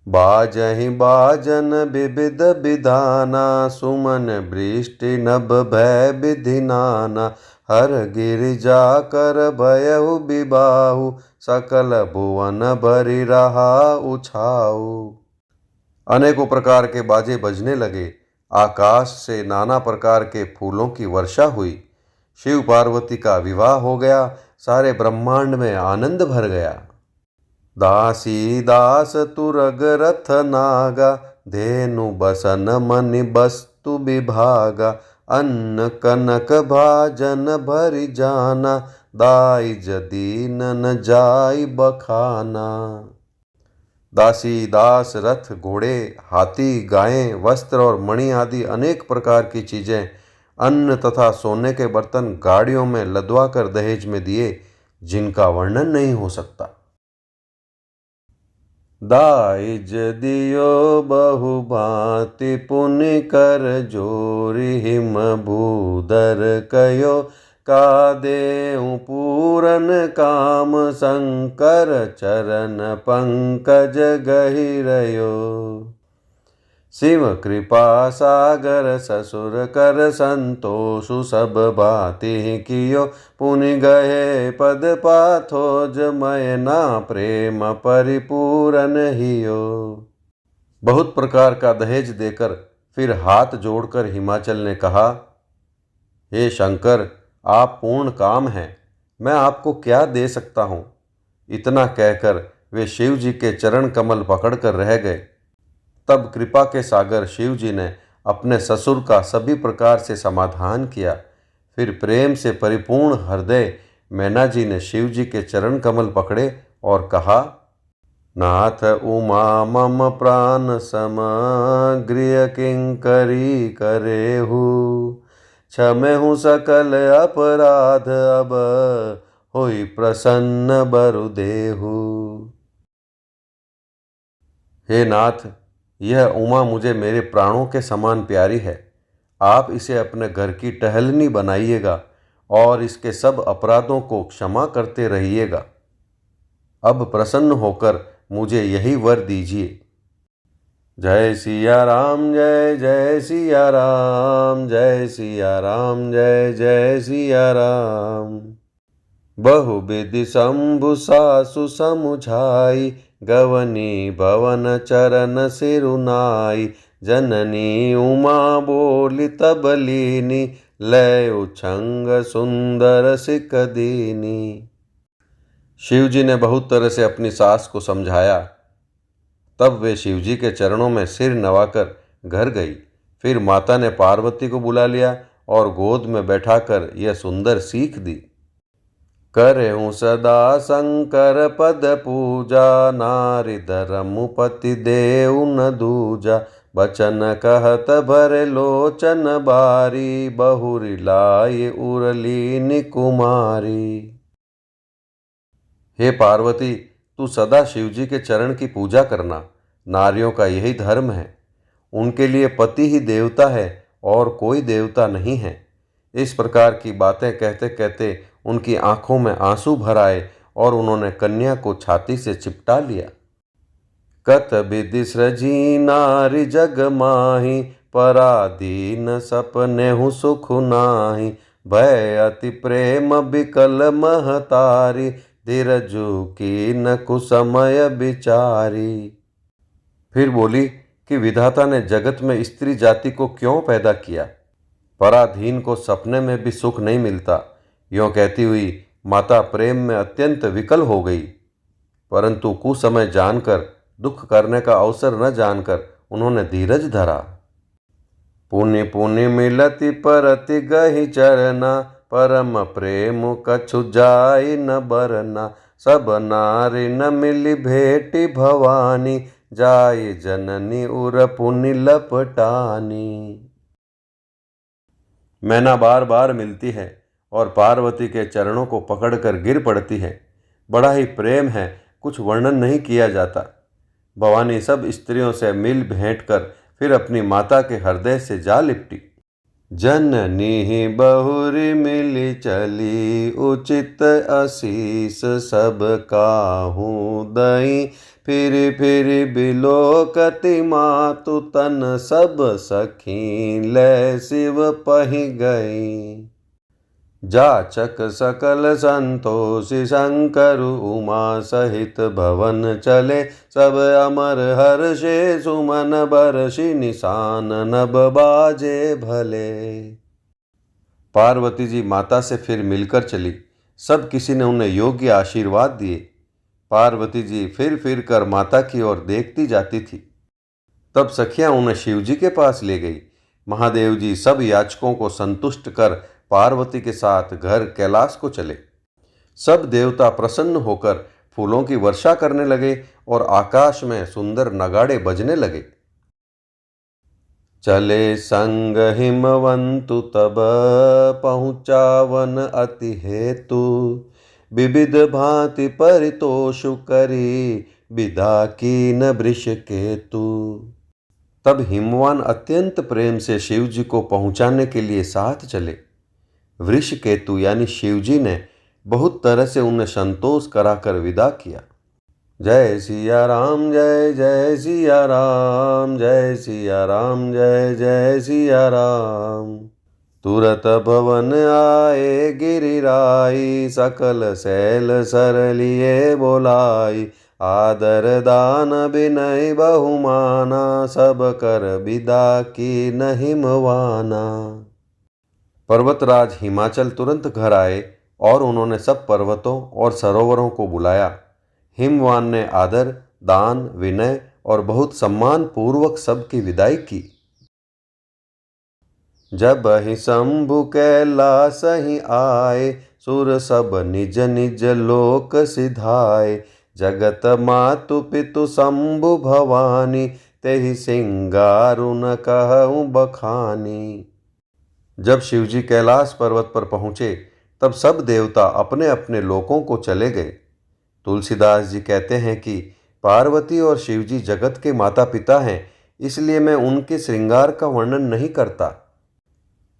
बाजहि बाजन विविध विधाना, सुमन वृष्टि नभ भय विधि नाना। हर गिरिजा कर भयउ विबाहु, सकल भुवन भरि रहा उछाऊ। अनेकों प्रकार के बाजे बजने लगे, आकाश से नाना प्रकार के फूलों की वर्षा हुई। शिव पार्वती का विवाह हो गया, सारे ब्रह्मांड में आनंद भर गया। दासी दास तुरग रथ नागा, धेनु बसन मनि वस्तु विभागा। अन्न कनक भाजन भरि जाना, दाई दीन न जाई बखाना। दासी दास रथ घोड़े हाथी गायें वस्त्र और मणि आदि अनेक प्रकार की चीजें, अन्न तथा सोने के बर्तन गाड़ियों में लदवा कर दहेज में दिए, जिनका वर्णन नहीं हो सकता। दाइज दियो बहु भांति पुनि कर जोरी, हिम भूधर कयो का देऊ पूरन काम। शंकर चरण पंकज गहिरयो, शिव कृपा सागर ससुर कर संतोषु। सब भांति कियो पुनि गए पद पाथोज, मयना प्रेम परिपूरन हियो। बहुत प्रकार का दहेज देकर फिर हाथ जोड़कर हिमाचल ने कहा, हे शंकर, आप पूर्ण काम हैं, मैं आपको क्या दे सकता हूँ। इतना कहकर वे शिव जी के चरण कमल पकड़कर रह गए। तब कृपा के सागर शिव जी ने अपने ससुर का सभी प्रकार से समाधान किया। फिर प्रेम से परिपूर्ण हृदय मैना जी ने शिव जी के चरण कमल पकड़े और कहा, नाथ उमा मम प्राण सम, गृह किंकरी करेहु। क्षमेहु सकल अपराध, अब होई प्रसन्न बरु देहु। हे नाथ, यह उमा मुझे मेरे प्राणों के समान प्यारी है। आप इसे अपने घर की टहलनी बनाइएगा और इसके सब अपराधों को क्षमा करते रहिएगा। अब प्रसन्न होकर मुझे यही वर दीजिए। जय सिया राम जय जय सिया राम, जय सिया राम जय जय सिया राम। बहुविधि शंभु सासु समुझाई, गवनी भवन चरण सिरुनाई। जननी उमा बोली तब लीनी, लय उछंग सुंदर सिक दीनी। शिवजी ने बहुत तरह से अपनी सास को समझाया। तब वे शिवजी के चरणों में सिर नवाकर घर गई। फिर माता ने पार्वती को बुला लिया और गोद में बैठाकर यह सुंदर सीख दी। करेहूँ सदा शंकर पद पूजा, नारी धर्मपति देउ न दूजा। बचन कहत भरे लोचन बारी, बहुरी लाई उरलीनि कुमारी। हे पार्वती, तू सदा शिवजी के चरण की पूजा करना, नारियों का यही धर्म है। उनके लिए पति ही देवता है और कोई देवता नहीं है। इस प्रकार की बातें कहते कहते उनकी आंखों में आंसू भर आए और उन्होंने कन्या को छाती से चिपटा लिया। कत विधि सृजी नारी जग माही, पराधीन सपने हूँ सुख नाही। भय अति प्रेम बिकल महतारी, धीरजु की न कुसमय बिचारी। फिर बोली कि विधाता ने जगत में स्त्री जाति को क्यों पैदा किया? पराधीन को सपने में भी सुख नहीं मिलता। यों कहती हुई माता प्रेम में अत्यंत विकल हो गई, परंतु कुसमय जानकर, दुख करने का अवसर न जानकर उन्होंने धीरज धरा। पुनि पुनि मिलति परति गहि चरना, परम प्रेम कछु जाय न बरना। सब नारी न मिली भेटी भवानी, जाय जननी उर पुनि लपटानी। मैना बार बार मिलती है और पार्वती के चरणों को पकड़कर गिर पड़ती है। बड़ा ही प्रेम है, कुछ वर्णन नहीं किया जाता। भवानी सब स्त्रियों से मिल भेंट कर फिर अपनी माता के हृदय से जा लिपटी। जननी बहुरी मिली चली, उचित आशीष सब काहू दई। फिर बिलोकति मातु तन, सब सखी ले शिव पहि गई। जाचक सकल संतोषी, शंकर उमा सहित भवन चले। सब अमर हर्षे सुमन बरषि, निशान नभ बाजे भले। पार्वती जी माता से फिर मिलकर चली। सब किसी ने उन्हें योग्य आशीर्वाद दिए। पार्वती जी फिर कर माता की ओर देखती जाती थी। तब सखियां उन्हें शिवजी के पास ले गई। महादेव जी सब याचकों को संतुष्ट कर पार्वती के साथ घर कैलाश को चले। सब देवता प्रसन्न होकर फूलों की वर्षा करने लगे और आकाश में सुंदर नगाड़े बजने लगे। चले संग हिमवंतु तब, पहुँचावन अति हेतु। विविध भांति परितोषु करी, विदा कीन वृष केतु। तब हिमवान अत्यंत प्रेम से शिवजी को पहुँचाने के लिए साथ चले। वृष केतु यानी शिवजी ने बहुत तरह से उन्हें संतोष कराकर विदा किया। जय सिया राम जय जय सिया राम, जय सिया राम जय जय सिया राम। तुरत भवन आए गिरिराई, सकल सैल सरलिए बोलाई। आदर दान विनय बहुमाना, सब कर विदा की न हिमवाना। पर्वतराज हिमाचल तुरंत घर आए और उन्होंने सब पर्वतों और सरोवरों को बुलाया। हिमवान ने आदर, दान, विनय और बहुत सम्मान पूर्वक सबकी विदाई की। जब ही शंभु कैलास ही आए, सुर सब निज निज लोक सिधाए। जगत मातु पितु शंभु भवानी, तेहि सिंगारु न कहूँ बखानी। जब शिवजी कैलाश पर्वत पर पहुँचे तब सब देवता अपने अपने लोकों को चले गए। तुलसीदास जी कहते हैं कि पार्वती और शिवजी जगत के माता पिता हैं, इसलिए मैं उनके श्रृंगार का वर्णन नहीं करता।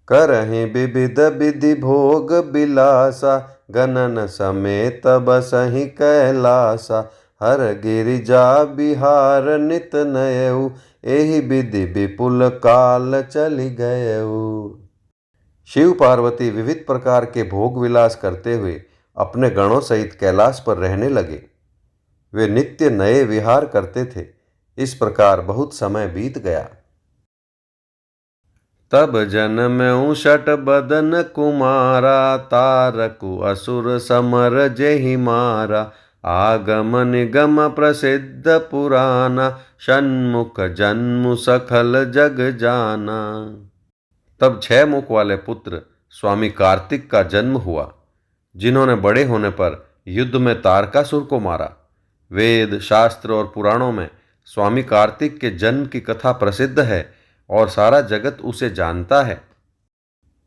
करहि विविध विधि भोग बिलासा, गणन समेत बसहि कैलासा। हर गिरिजा बिहार नित नयऊ, एहि विधि विपुल काल चलि गयऊ। शिव पार्वती विविध प्रकार के भोग विलास करते हुए अपने गणों सहित कैलाश पर रहने लगे। वे नित्य नए विहार करते थे। इस प्रकार बहुत समय बीत गया। तब जनमऊ षट बदन कुमारा, तारकु असुर समर जेहि मारा। आगम निगम प्रसिद्ध पुराना, षण्मुख जन्मु सकल जग जाना। तब 6 मुख वाले पुत्र स्वामी कार्तिक का जन्म हुआ, जिन्होंने बड़े होने पर युद्ध में तारकासुर को मारा। वेद, शास्त्र और पुराणों में स्वामी कार्तिक के जन्म की कथा प्रसिद्ध है और सारा जगत उसे जानता है।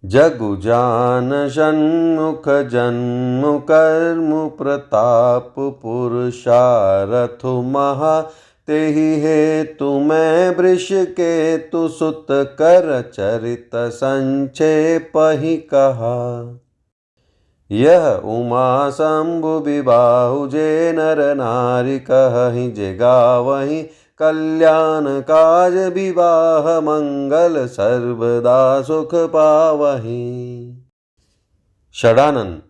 जगु जान षण्मुख जन्मु कर्मु प्रताप, पुरुषारथु महा तेहि हेतु मैं वृष केतु सुत कर चरित संक्षेप ही कहा। यह उमा शंभु विबाहु जे नर नारी कहि जे गावहि कल्याण काज विवाह मंगल सर्वदा सुख पावहि। षडानंद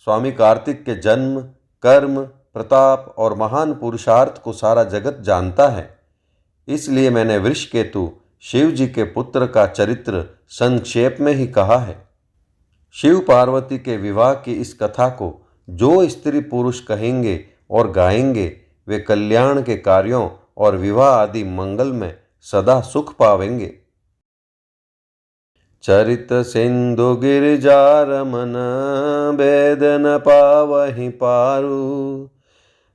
स्वामी कार्तिक के जन्म, कर्म, प्रताप और महान पुरुषार्थ को सारा जगत जानता है, इसलिए मैंने वृषकेतु शिव जी के पुत्र का चरित्र संक्षेप में ही कहा है। शिव पार्वती के विवाह की इस कथा को जो स्त्री पुरुष कहेंगे और गाएंगे वे कल्याण के कार्यों और विवाह आदि मंगल में सदा सुख पावेंगे। चरित सिंधु गिरिजा रमन वेद न पावहि पारु।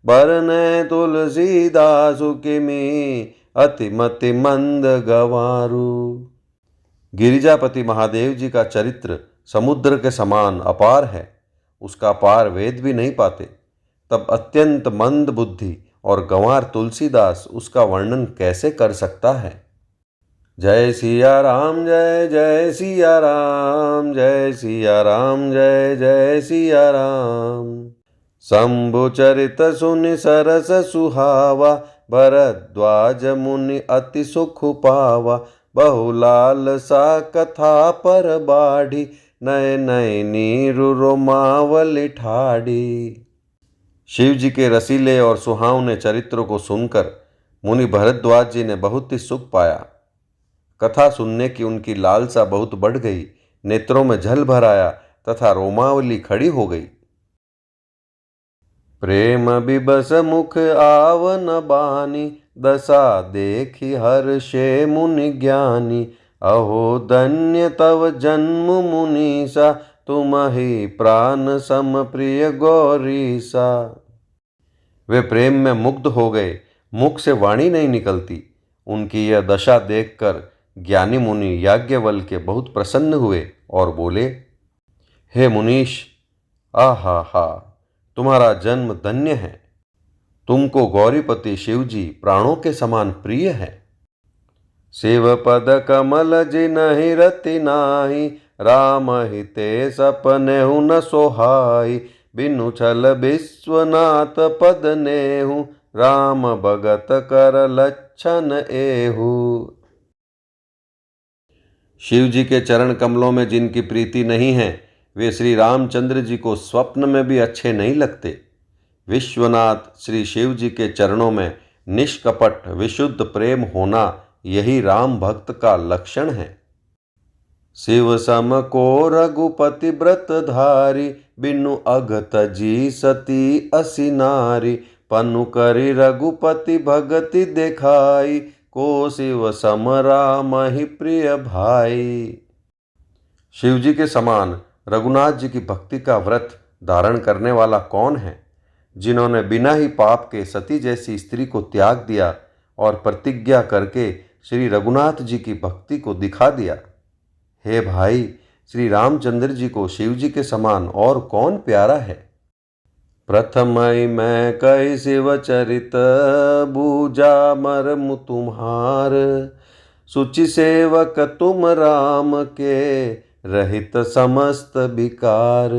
बरने तुलसीदासु किमि अतिमति मंद गवारु। गिरिजापति महादेव जी का चरित्र समुद्र के समान अपार है, उसका पार वेद भी नहीं पाते। तब अत्यंत मंद बुद्धि और गंवार तुलसीदास उसका वर्णन कैसे कर सकता है। जय सिया राम जय जय सिया राम, जय सिया राम जय जय सिया राम। शंभु चरित सुनि सरस सुहावा, भरद्वाज मुनि अति सुख पावा। बहुलाल सा कथा पर बाढ़ी, नय नय नीरु रोमावली ठाड़ी। शिव जी के रसीले और सुहावने चरित्रों को सुनकर मुनि भरद्वाज जी ने बहुत ही सुख पाया। कथा सुनने की उनकी लालसा बहुत बढ़ गई, नेत्रों में जल भर आया तथा रोमावली खड़ी हो गई। प्रेम बिबस मुख आवन बानी, दशा देखी हर्षे मुनि ज्ञानी। अहो धन्य तव जन्म मुनीसा, तुम ही प्राण सम प्रिय गौरीसा। वे प्रेम में मुग्ध हो गए, मुख से वाणी नहीं निकलती। उनकी यह दशा देखकर ज्ञानी मुनि याज्ञवल्क्य बहुत प्रसन्न हुए और बोले, हे मुनीश, आहा हा, तुम्हारा जन्म धन्य है। तुमको गौरीपति शिवजी प्राणों के समान प्रिय है। शिव पद कमल जिनहि रति नाही, राम हिते सपनेहु न सोहाई। बिनु छल विश्वनाथ पद नेहु, राम भगत कर लक्षण एहु। शिव जी के चरण कमलों में जिनकी प्रीति नहीं है वे श्री रामचंद्र जी को स्वप्न में भी अच्छे नहीं लगते। विश्वनाथ श्री शिव जी के चरणों में निष्कपट विशुद्ध प्रेम होना यही राम भक्त का लक्षण है। शिव सम को रघुपति व्रत धारी, बिनु अघ तजी सती असी नारी। पनु करी रघुपति भगति देखाई, को शिव सम राम ही प्रिय भाई। शिव जी के समान रघुनाथ जी की भक्ति का व्रत धारण करने वाला कौन है, जिन्होंने बिना ही पाप के सती जैसी स्त्री को त्याग दिया और प्रतिज्ञा करके श्री रघुनाथ जी की भक्ति को दिखा दिया। हे भाई, श्री रामचंद्र जी को शिव जी के समान और कौन प्यारा है। प्रथमई मैं कही शिव चरित, बूझा मर्म तुम्हार। सुचि सेवक तुम राम के, रहित समस्त विकार।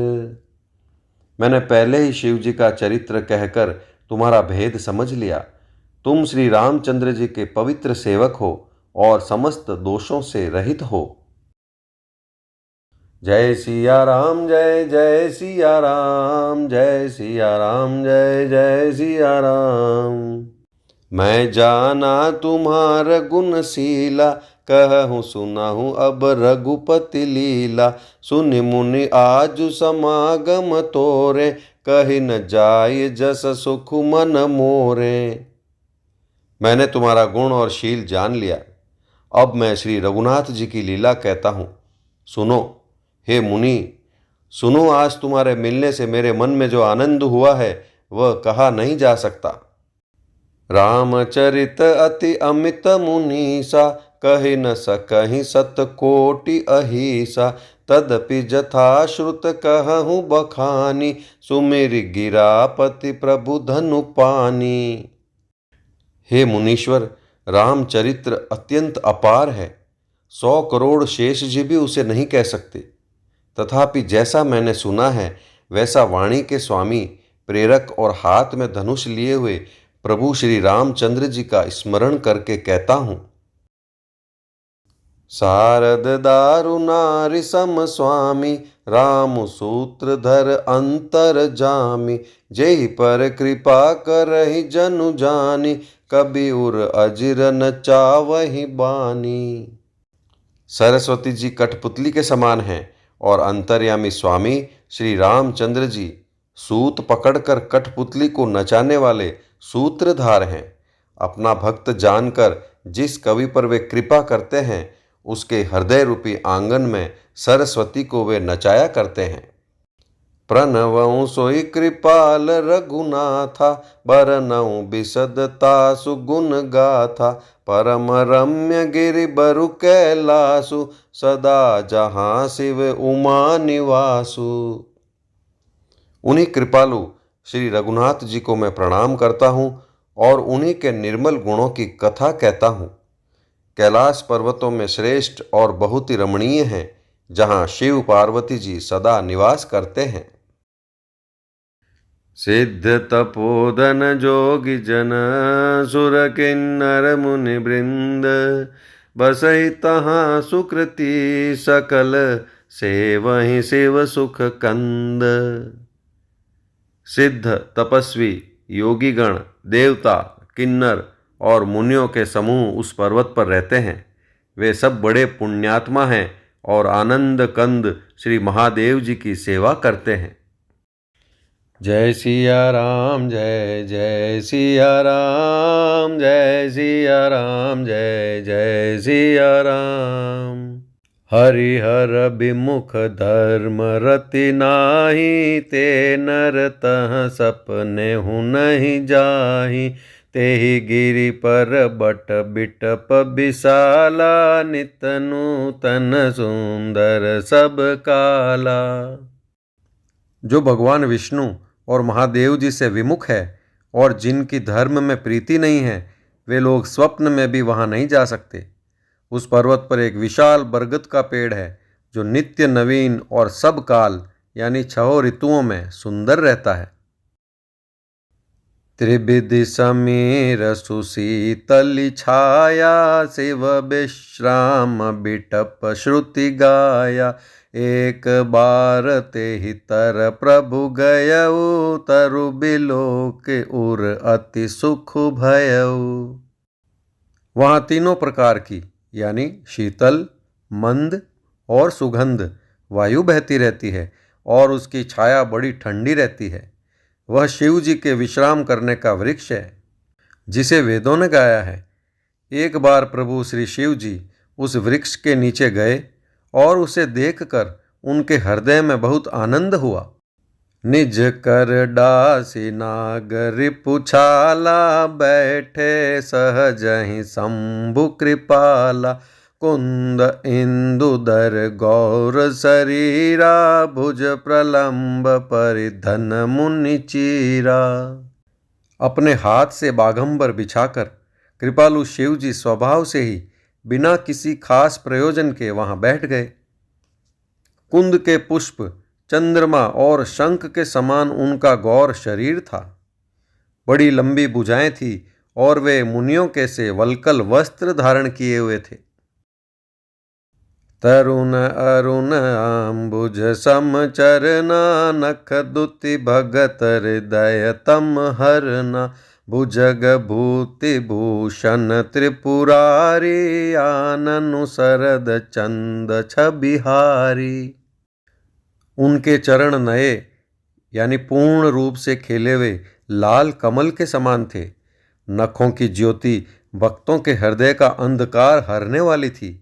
मैंने पहले ही शिव जी का चरित्र कहकर तुम्हारा भेद समझ लिया। तुम श्री रामचंद्र जी के पवित्र सेवक हो और समस्त दोषों से रहित हो। जय सिया राम जय जय सिया राम, जय सिया राम जय जय सिया राम। मैं जाना तुम्हार गुणशीला, कहूँ सुनाहूँ अब रघुपति लीला। सुनि मुनि आजु समागम तोरे, कही न जाय जस सुख मन मोरे। मैंने तुम्हारा गुण और शील जान लिया। अब मैं श्री रघुनाथ जी की लीला कहता हूँ, सुनो। हे मुनि, सुनो, आज तुम्हारे मिलने से मेरे मन में जो आनंद हुआ है वह कहा नहीं जा सकता। रामचरित अति अमित मुनीसा, कहि न सकहि सत कोटि अहिसा। तदपि जथा श्रुत कहूँ बखानी, सुमिर गिरापति प्रभु धनु पानी। हे मुनीश्वर, रामचरित्र अत्यंत अपार है। 100 करोड़ शेष जी भी उसे नहीं कह सकते। तथापि जैसा मैंने सुना है वैसा वाणी के स्वामी, प्रेरक और हाथ में धनुष लिए हुए प्रभु श्री रामचंद्र जी का स्मरण करके कहता हूँ। शारद दारु नारि सम स्वामी, राम सूत्रधर अंतर जामी, जेहि पर कृपा करहि जनु जानी, कबि उर अजिर न चावहि बानी। सरस्वती जी कठपुतली के समान हैं और अंतर्यामी स्वामी श्री रामचंद्र जी सूत पकड़कर कठपुतली को नचाने वाले सूत्रधार हैं। अपना भक्त जानकर जिस कवि पर वे कृपा करते हैं उसके हृदय रूपी आंगन में सरस्वती को वे नचाया करते हैं। प्रणवं सोई कृपाल रघुनाथा, बरनऊ बिसदता सुगुण गाथा, परम रम्य गिरि बरु कैलासु, सदा जहाँ शिव उमा निवासु। उन्हीं कृपालु श्री रघुनाथ जी को मैं प्रणाम करता हूँ और उन्हीं के निर्मल गुणों की कथा कहता हूँ। कैलाश पर्वतों में श्रेष्ठ और बहुत ही रमणीय है, जहाँ शिव पार्वती जी सदा निवास करते हैं। सिद्ध तपोधन जोगी जन, सुर किन्नर मुनि वृंद, बसहि तहाँ सुकृति सकल, सेवहि शिव सुख कंद। सिद्ध, तपस्वी, योगीगण, देवता, किन्नर और मुनियों के समूह उस पर्वत पर रहते हैं। वे सब बड़े पुण्यात्मा हैं और आनंद कंद श्री महादेव जी की सेवा करते हैं। जय सिया राम, जय जय सिया राम, जय सिया राम, जय जय सिया राम। हरिहर विमुख धर्म रति नाही, ते नर तह सपने हूँ नहीं जाही, तेहि गिरि पर बट बिटप विशाला, नित नूतन सुंदर सब काला। जो भगवान विष्णु और महादेव जी से विमुख है और जिनकी धर्म में प्रीति नहीं है, वे लोग स्वप्न में भी वहाँ नहीं जा सकते। उस पर्वत पर एक विशाल बरगद का पेड़ है जो नित्य नवीन और सब काल यानी 6 ऋतुओं में सुंदर रहता है। त्रिविधि समीर सुशीतली छाया, शिव विश्राम बिटप श्रुति गाया, एक बार तेहि तर प्रभु गयऊ, तरु बिलोक उर अति सुख भयऊ। वहाँ तीनों प्रकार की यानी शीतल, मंद और सुगंध वायु बहती रहती है और उसकी छाया बड़ी ठंडी रहती है। वह शिव जी के विश्राम करने का वृक्ष है जिसे वेदों ने गाया है। एक बार प्रभु श्री शिव जी उस वृक्ष के नीचे गए और उसे देखकर उनके हृदय में बहुत आनंद हुआ। निज कर डासी नाग रिपुछाला, बैठे सहजहि शंभु कृपाला, कुंद इंदुदर गौर शरीरा, भुज प्रलंब परिधन मुनि चीरा। अपने हाथ से बाघंबर बिछाकर कृपालु शिव जी स्वभाव से ही बिना किसी खास प्रयोजन के वहां बैठ गए। कुंद के पुष्प, चंद्रमा और शंख के समान उनका गौर शरीर था। बड़ी लंबी भुजाएं थी और वे मुनियों के से वल्कल वस्त्र धारण किए हुए थे। तरुण अरुण आम्बुज सम चरना, नख दुति भगत हृदय तम हरना, भुजग भूति भूषण त्रिपुरारी, आननु शरद चंद छबिहारी। उनके चरण नए यानी पूर्ण रूप से खेले हुए लाल कमल के समान थे। नखों की ज्योति भक्तों के हृदय का अंधकार हरने वाली थी।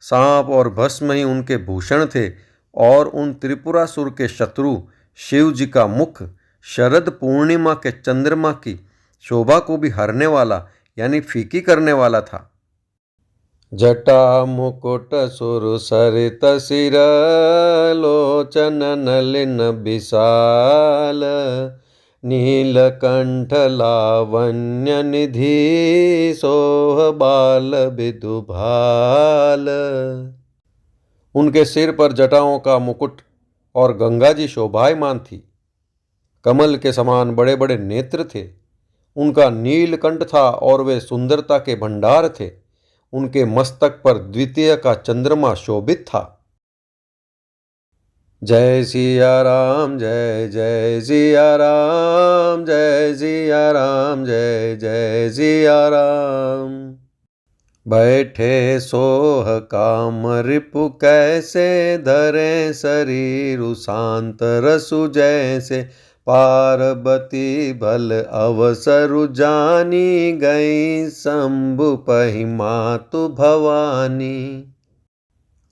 सांप और भस्म ही उनके भूषण थे और उन त्रिपुरासुर के शत्रु शिव जी का मुख शरद पूर्णिमा के चंद्रमा की शोभा को भी हरने वाला यानी फीकी करने वाला था। जटा मुकुट सुर सरित सिर, लोचन नलिन विशाल, नीलकंठ लावण्य निधि सोह बाल विदुभाल। उनके सिर पर जटाओं का मुकुट और गंगा जी शोभायमान थी। कमल के समान बड़े बड़े नेत्र थे। उनका नीलकंठ था और वे सुंदरता के भंडार थे। उनके मस्तक पर द्वितीय का चंद्रमा शोभित था। जय सिया राम जय जय सिया राम जय सिया राम जय जय सिया राम। बैठे सोह काम रिपु कैसे धरे शरीर शांत रसु जैसे। पार्वती भल अवसरु जानी गई शंभु पहि मातु भवानी।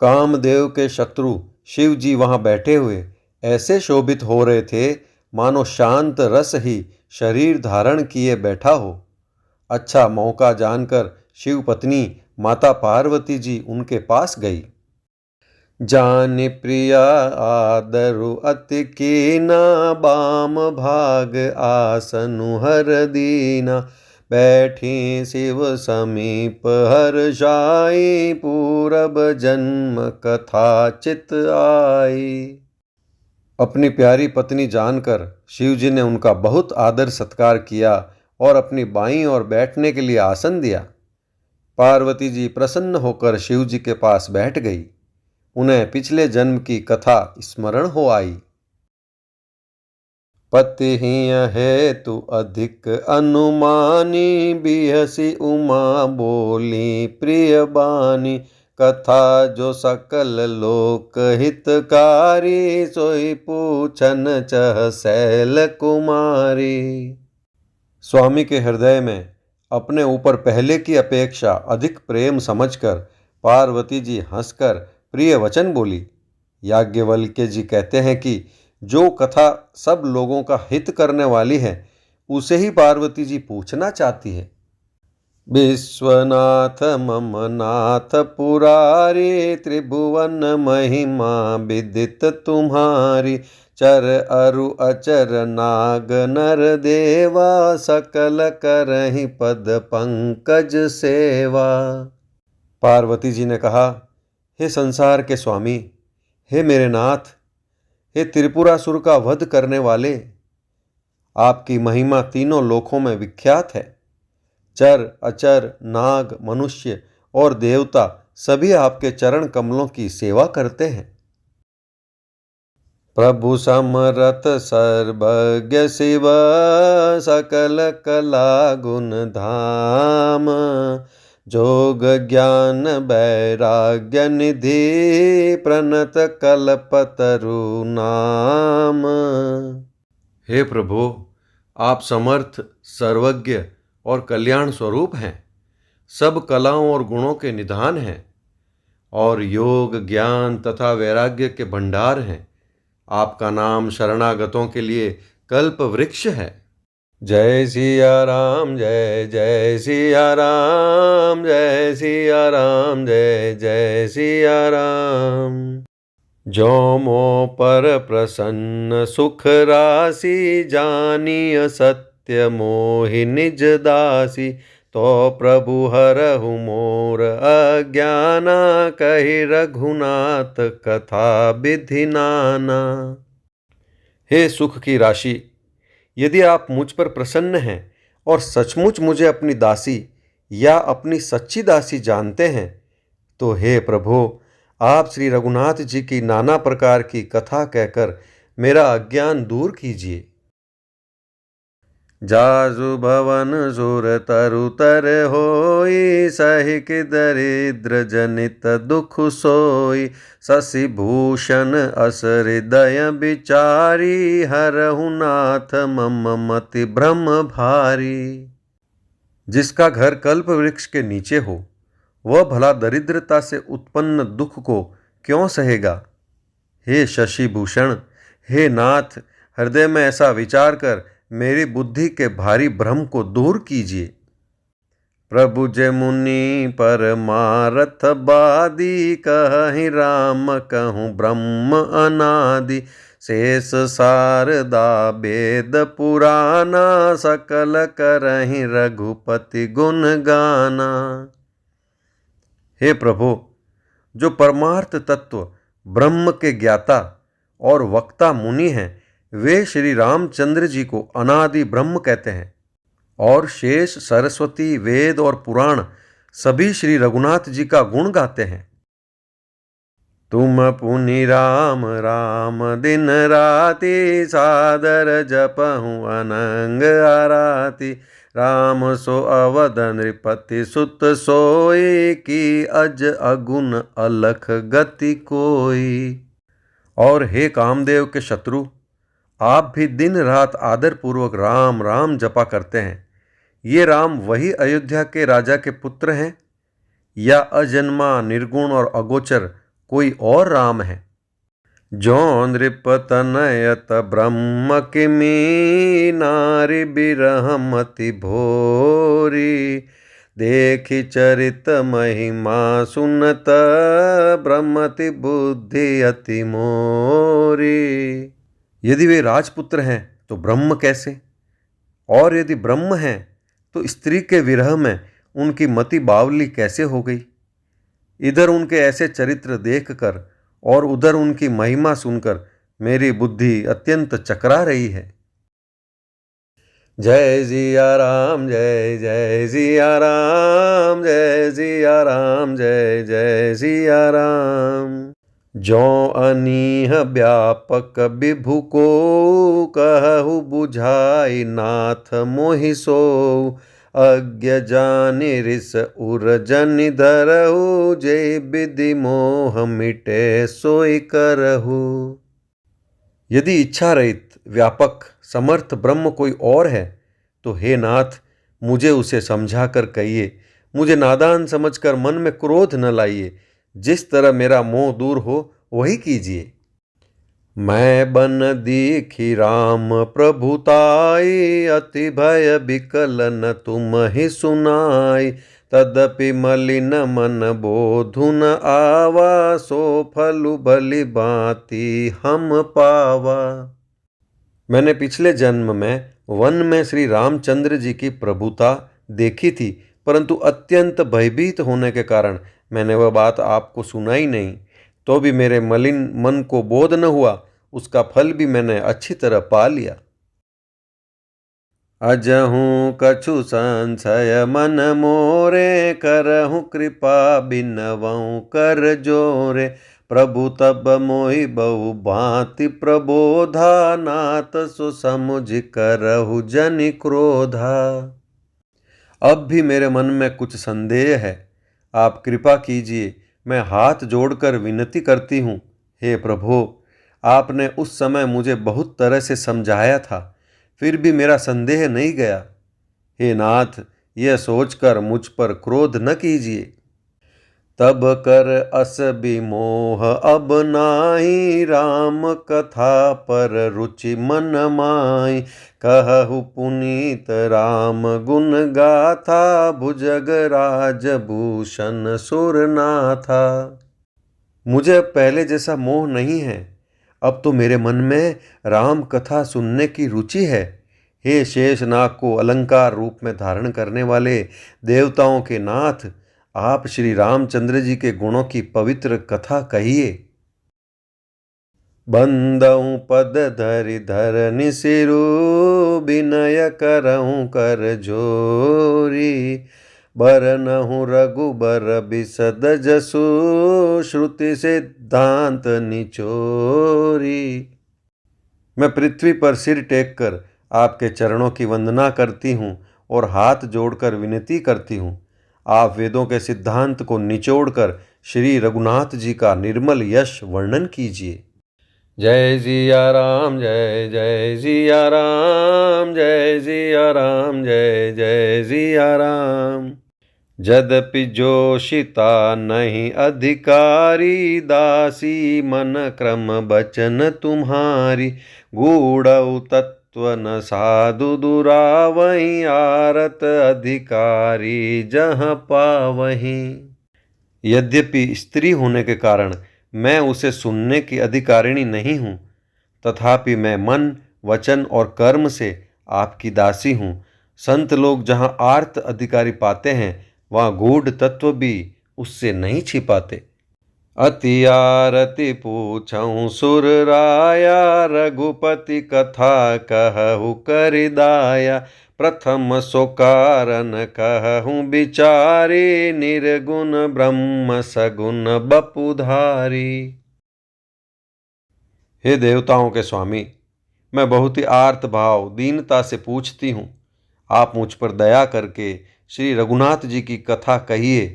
कामदेव के शत्रु शिव जी वहां बैठे हुए ऐसे शोभित हो रहे थे मानो शांत रस ही शरीर धारण किए बैठा हो। अच्छा मौका जानकर शिव पत्नी माता पार्वती जी उनके पास गई। जानि प्रिया आदरु अति कीना बाम भाग आसनु हर दीना। बैठी शिव समीप हर्षाई पूरब जन्म कथा चित आई। अपनी प्यारी पत्नी जानकर शिव जी ने उनका बहुत आदर सत्कार किया और अपनी बाईं ओर बैठने के लिए आसन दिया। पार्वती जी प्रसन्न होकर शिव जी के पास बैठ गई। उन्हें पिछले जन्म की कथा स्मरण हो आई। पति ही हेतु अधिक अनुमानी बिहसी उमा बोली प्रिय बानी। कथा जो सकल लोक हितकारी सोई पूछन चह शैल कुमारी। स्वामी के हृदय में अपने ऊपर पहले की अपेक्षा अधिक प्रेम समझकर पार्वती जी हंसकर प्रिय वचन बोली। याज्ञवल्क्य जी कहते हैं कि जो कथा सब लोगों का हित करने वाली है उसे ही पार्वती जी पूछना चाहती है। विश्वनाथ मम नाथ पुरारी त्रिभुवन महिमा विदित तुम्हारी। चर अरु अचर नाग नर देवा सकल करहि पद पंकज सेवा। पार्वती जी ने कहा, हे संसार के स्वामी, हे मेरे नाथ, हे त्रिपुरासुर का वध करने वाले, आपकी महिमा तीनों लोकों में विख्यात है। चर अचर नाग मनुष्य और देवता सभी आपके चरण कमलों की सेवा करते हैं। प्रभु समरथ सर्वज्ञ शिव सकल कला गुण धाम। जोग ज्ञान वैराग्य निधि प्रणत कल्पतरु नाम। हे प्रभु, आप समर्थ सर्वज्ञ और कल्याण स्वरूप हैं, सब कलाओं और गुणों के निधान हैं और योग ज्ञान तथा वैराग्य के भंडार हैं। आपका नाम शरणागतों के लिए कल्प वृक्ष है। जय सिया राम जय जय सिया राम जय सिया राम जय जय सिया राम। जो मो पर प्रसन्न सुख राशि जानिय सत्य मोहि निज दासी। तो प्रभु हरहु मोर अज्ञाना कहि रघुनाथ कथा विधि नाना। हे सुख की राशि, यदि आप मुझ पर प्रसन्न हैं और सचमुच मुझे अपनी दासी या अपनी सच्ची दासी जानते हैं तो हे प्रभु, आप श्री रघुनाथ जी की नाना प्रकार की कथा कहकर मेरा अज्ञान दूर कीजिए। जासु भवन सुर तरु तर होई सहिक दरिद्र जनित दुख सोई। शशि भूषण अस हृदय विचारी हरहु नाथ मम मति भ्रम भारी। जिसका घर कल्प वृक्ष के नीचे हो वह भला दरिद्रता से उत्पन्न दुख को क्यों सहेगा। हे शशि भूषण, हे नाथ, हृदय में ऐसा विचार कर मेरी बुद्धि के भारी भ्रम को दूर कीजिए। प्रभु जय मुनि परमारथ बादी कहि राम कहूँ ब्रह्म अनादि। शेष शारदा वेद पुराना, सकल करहि रघुपति गुण गाना। हे प्रभु, जो परमार्थ तत्व ब्रह्म के ज्ञाता और वक्ता मुनि हैं, वे श्री रामचंद्र जी को अनादि ब्रह्म कहते हैं, और शेष, सरस्वती, वेद और पुराण सभी श्री रघुनाथ जी का गुण गाते हैं। तुम पुनि राम राम दिन राति, सादर जपहु अनंग आराती। राम सो अवध नृपति सुत सोई, की अज अगुन अलख गति कोई। और हे कामदेव के शत्रु, आप भी दिन रात आदर पूर्वक राम राम जपा करते हैं। ये राम वही अयोध्या के राजा के पुत्र हैं, या अजन्मा, निर्गुण और अगोचर कोई और राम है? जो नृपतनयत ब्रह्म किमी, नारी बिरहमति भोरी। देखि चरित महिमा सुनत, ब्रह्मति बुद्धि अति मोरी। यदि वे राजपुत्र हैं तो ब्रह्म कैसे, और यदि ब्रह्म हैं तो स्त्री के विरह में उनकी मति बावली कैसे हो गई। इधर उनके ऐसे चरित्र देखकर और उधर उनकी महिमा सुनकर मेरी बुद्धि अत्यंत चकरा रही है। जय सिया राम, जय जय सिया राम, जय सिया राम, जय जय सिया राम। जो अनीह व्यापक विभु को, कहु बुझाई नाथ मोहि सोऊ। अज्ञ जानि रिस उर जनि धरहु, जय विधि मोह मिटे सोई करहु। यदि इच्छा रहित, व्यापक, समर्थ ब्रह्म कोई और है तो हे नाथ, मुझे उसे समझा कर कहिए। मुझे नादान समझकर मन में क्रोध न लाइए। जिस तरह मेरा मोह दूर हो वही कीजिए। मैं बन दीखी राम प्रभुताई, अति भय बिकल न तुम ही सुनाई। तदपि मलिन मन बोधु न आवा, सो फलु भली भांति हम पावा। मैंने पिछले जन्म में वन में श्री रामचंद्र जी की प्रभुता देखी थी, परंतु अत्यंत भयभीत होने के कारण मैंने वह बात आपको सुनाई नहीं। तो भी मेरे मलिन मन को बोध न हुआ, उसका फल भी मैंने अच्छी तरह पा लिया। अजहूँ कछु संशय मन मोरे, करहूँ कृपा बिनवऊँ कर जोरे। प्रभु तब मोहि बहु भांति प्रबोधा, नाथ सो समुझ करहु जनि क्रोधा। अब भी मेरे मन में कुछ संदेह है, आप कृपा कीजिए। मैं हाथ जोड़कर विनती करती हूँ। हे प्रभु, आपने उस समय मुझे बहुत तरह से समझाया था, फिर भी मेरा संदेह नहीं गया। हे नाथ, यह सोचकर मुझ पर क्रोध न कीजिए। तब कर अस विमोह अब नाही, राम कथा पर रुचि मन माई। कहु पुनीत राम गुण गाथा, भुजग राज भूषण सुरनाथा। मुझे पहले जैसा मोह नहीं है, अब तो मेरे मन में राम कथा सुनने की रुचि है। हे शेषनाग को अलंकार रूप में धारण करने वाले देवताओं के नाथ, आप श्री रामचंद्र जी के गुणों की पवित्र कथा कहिए। बंदऊँ पद धरि धरनि सिरु, विनय करऊँ कर जोरी। बरनहु रघुबर बिसद जसु, श्रुति सिद्धांत निचोरी। मैं पृथ्वी पर सिर टेक कर आपके चरणों की वंदना करती हूँ और हाथ जोड़कर विनती करती हूँ। आप वेदों के सिद्धांत को निचोड़कर श्री रघुनाथ जी का निर्मल यश वर्णन कीजिए। जय सिया राम, जय जय सिया राम, जय सिया राम, जय जय सिया राम। यद्यपि जोशिता नहीं अधिकारी, दासी मन क्रम बचन तुम्हारी। गूढ़ऊ तत्व न साधु दुरावहीं, आरत अधिकारी जहाँ पावहीं। यद्यपि स्त्री होने के कारण मैं उसे सुनने की अधिकारिणी नहीं हूँ, तथापि मैं मन, वचन और कर्म से आपकी दासी हूँ। संत लोग जहाँ आर्त अधिकारी पाते हैं, वहाँ गूढ़ तत्व भी उससे नहीं छिपाते। अति आरती पूछऊँ सुर राया, रघुपति कथा कहु करि दाया। प्रथम सो कारण कहूँ बिचारी, निर्गुण ब्रह्म सगुण बपुधारी। हे देवताओं के स्वामी, मैं बहुत ही आर्त भाव दीनता से पूछती हूँ। आप मुझ पर दया करके श्री रघुनाथ जी की कथा कहिए।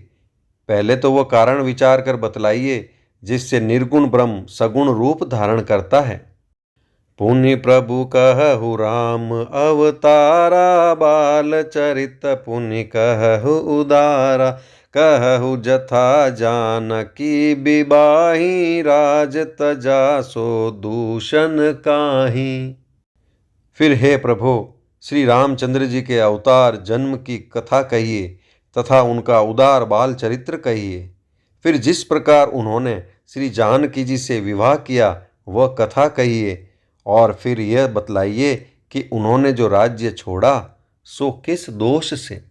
पहले तो वह कारण विचार कर बतलाइए जिससे निर्गुण ब्रह्म सगुण रूप धारण करता है। पुनि प्रभु कहु राम अवतारा, बाल चरित पुनि कहु उदारा। कहु जथा जानकी बिबाही, राज तजा सो दूषण काहि। फिर हे प्रभु, श्री रामचंद्र जी के अवतार जन्म की कथा कहिए तथा उनका उदार बाल चरित्र कहिए। फिर जिस प्रकार उन्होंने श्री जानकी जी से विवाह किया वह कथा कहिए, और फिर यह बतलाइए कि उन्होंने जो राज्य छोड़ा सो किस दोष से।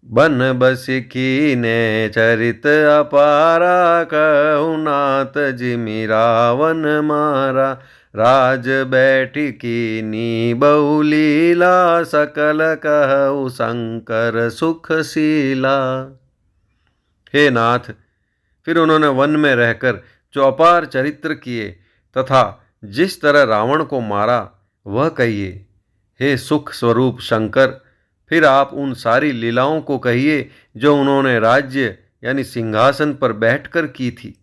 बन बसी कीने चरित अपारा, कहु नाथ जिमि रावण मारा। राज बैठी कीनी बहुलीला, सकल कहु शंकर सुखशीला। हे नाथ, फिर उन्होंने वन में रहकर जो अपार चरित्र किए तथा जिस तरह रावण को मारा वह कहिए। हे सुख स्वरूप शंकर, फिर आप उन सारी लीलाओं को कहिए जो उन्होंने राज्य यानी सिंहासन पर बैठकर की थी।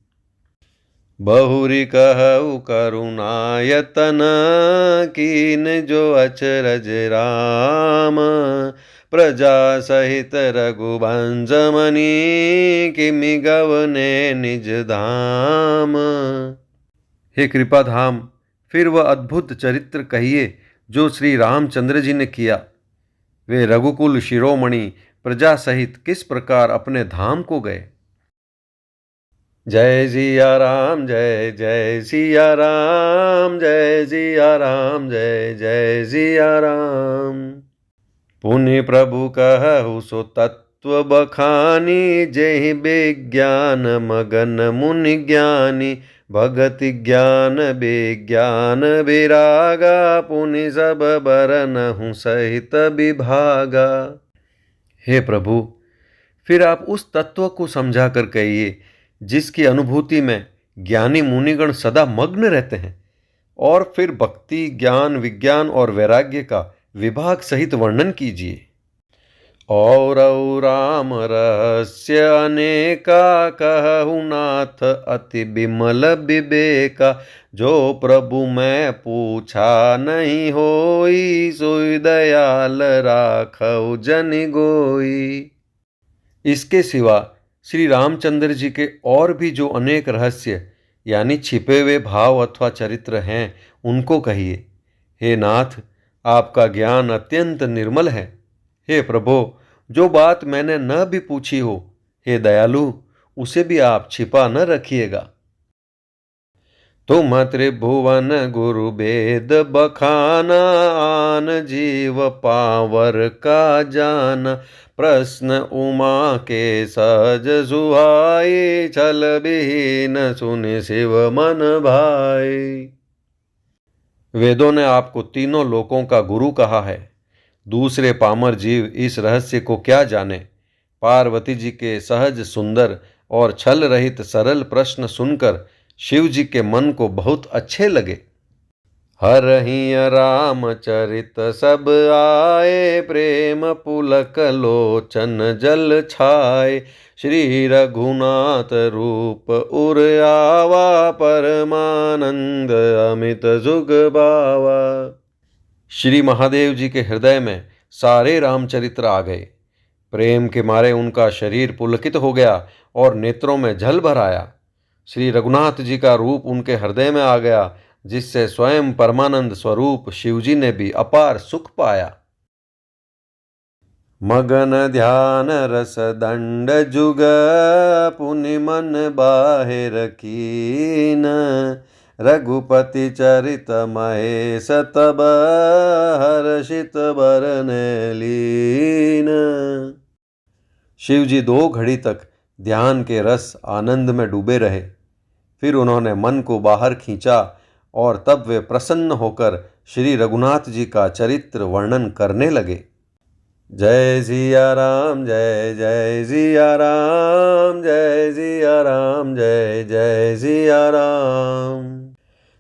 बहुरी कहु करुणायतन, कीन जो अचरज राम। प्रजा सहित रघुवंश मनि, किमि गवने निज धाम। हे कृपा धाम, फिर वह अद्भुत चरित्र कहिए जो श्री रामचंद्र जी ने किया। वे रघुकुल शिरोमणि प्रजा सहित किस प्रकार अपने धाम को गए। जय सिया राम, जय जय सिया राम, जय सिया राम, जय जय सिया राम। पुनि प्रभु कहु सो तत्व बखानी, जेहि विज्ञान मगन मुनि ज्ञानी। भगति ज्ञान विज्ञान विरागा, पुनि सब बरनहु सहित विभागा। हे प्रभु, फिर आप उस तत्व को समझा कर कहिए जिसकी अनुभूति में ज्ञानी मुनिगण सदा मग्न रहते हैं, और फिर भक्ति ज्ञान विज्ञान और वैराग्य का विभाग सहित वर्णन कीजिए। और राम रहस्य अनेका, कहु नाथ अति विमल विवेका। जो प्रभु मैं पूछा नहीं होई, सोई दयाल राखौ जन गोई। इसके सिवा श्री रामचंद्र जी के और भी जो अनेक रहस्य यानी छिपे हुए भाव अथवा चरित्र हैं उनको कहिए। हे नाथ, आपका ज्ञान अत्यंत निर्मल है। हे प्रभो, जो बात मैंने न भी पूछी हो, हे दयालु, उसे भी आप छिपा न रखिएगा। तुम त्रिभुवन गुरु वेद बखाना, आन जीव पावर का जाना। प्रश्न उमा के सहज सुहाई, छल विहीन सुनि शिव मन भाई। वेदों ने आपको तीनों लोकों का गुरु कहा है। दूसरे पामर जीव इस रहस्य को क्या जाने। पार्वती जी के सहज सुंदर और छल रहित सरल प्रश्न सुनकर शिव जी के मन को बहुत अच्छे लगे। हरहि रामचरित सब आए, प्रेम पुलक लोचन जल छाए। श्री रघुनाथ रूप उर आवा, परमानंद अमित जुग बावा। श्री महादेव जी के हृदय में सारे रामचरित्र आ गए। प्रेम के मारे उनका शरीर पुलकित हो गया और नेत्रों में जल भर आया। श्री रघुनाथ जी का रूप उनके हृदय में आ गया, जिससे स्वयं परमानंद स्वरूप शिवजी ने भी अपार सुख पाया। मगन ध्यान रस दंड जुग, पुनि मन बाहिर कीन। रघुपति चरित महेश तब हर्षित बरने लीन। शिवजी 2 घड़ी तक ध्यान के रस आनंद में डूबे रहे। फिर उन्होंने मन को बाहर खींचा और तब वे प्रसन्न होकर श्री रघुनाथ जी का चरित्र वर्णन करने लगे। जय सिया राम जय जय सिया राम, जय सिया राम जय जय सिया राम।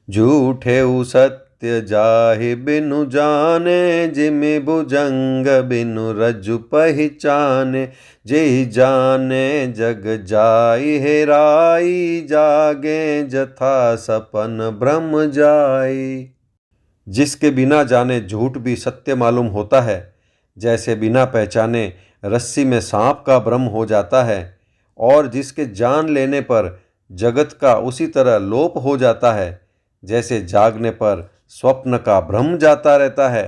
झूठे सत्य जाहि बिनु जाने, जिमि भुजंग बिनु रज्जु पहिचाने। जेहि जाने जग जाई हेराई, जागे जथा सपन भ्रम जाई। जिसके बिना जाने झूठ भी सत्य मालूम होता है, जैसे बिना पहचाने रस्सी में सांप का भ्रम हो जाता है, और जिसके जान लेने पर जगत का उसी तरह लोप हो जाता है, जैसे जागने पर स्वप्न का भ्रम जाता रहता है।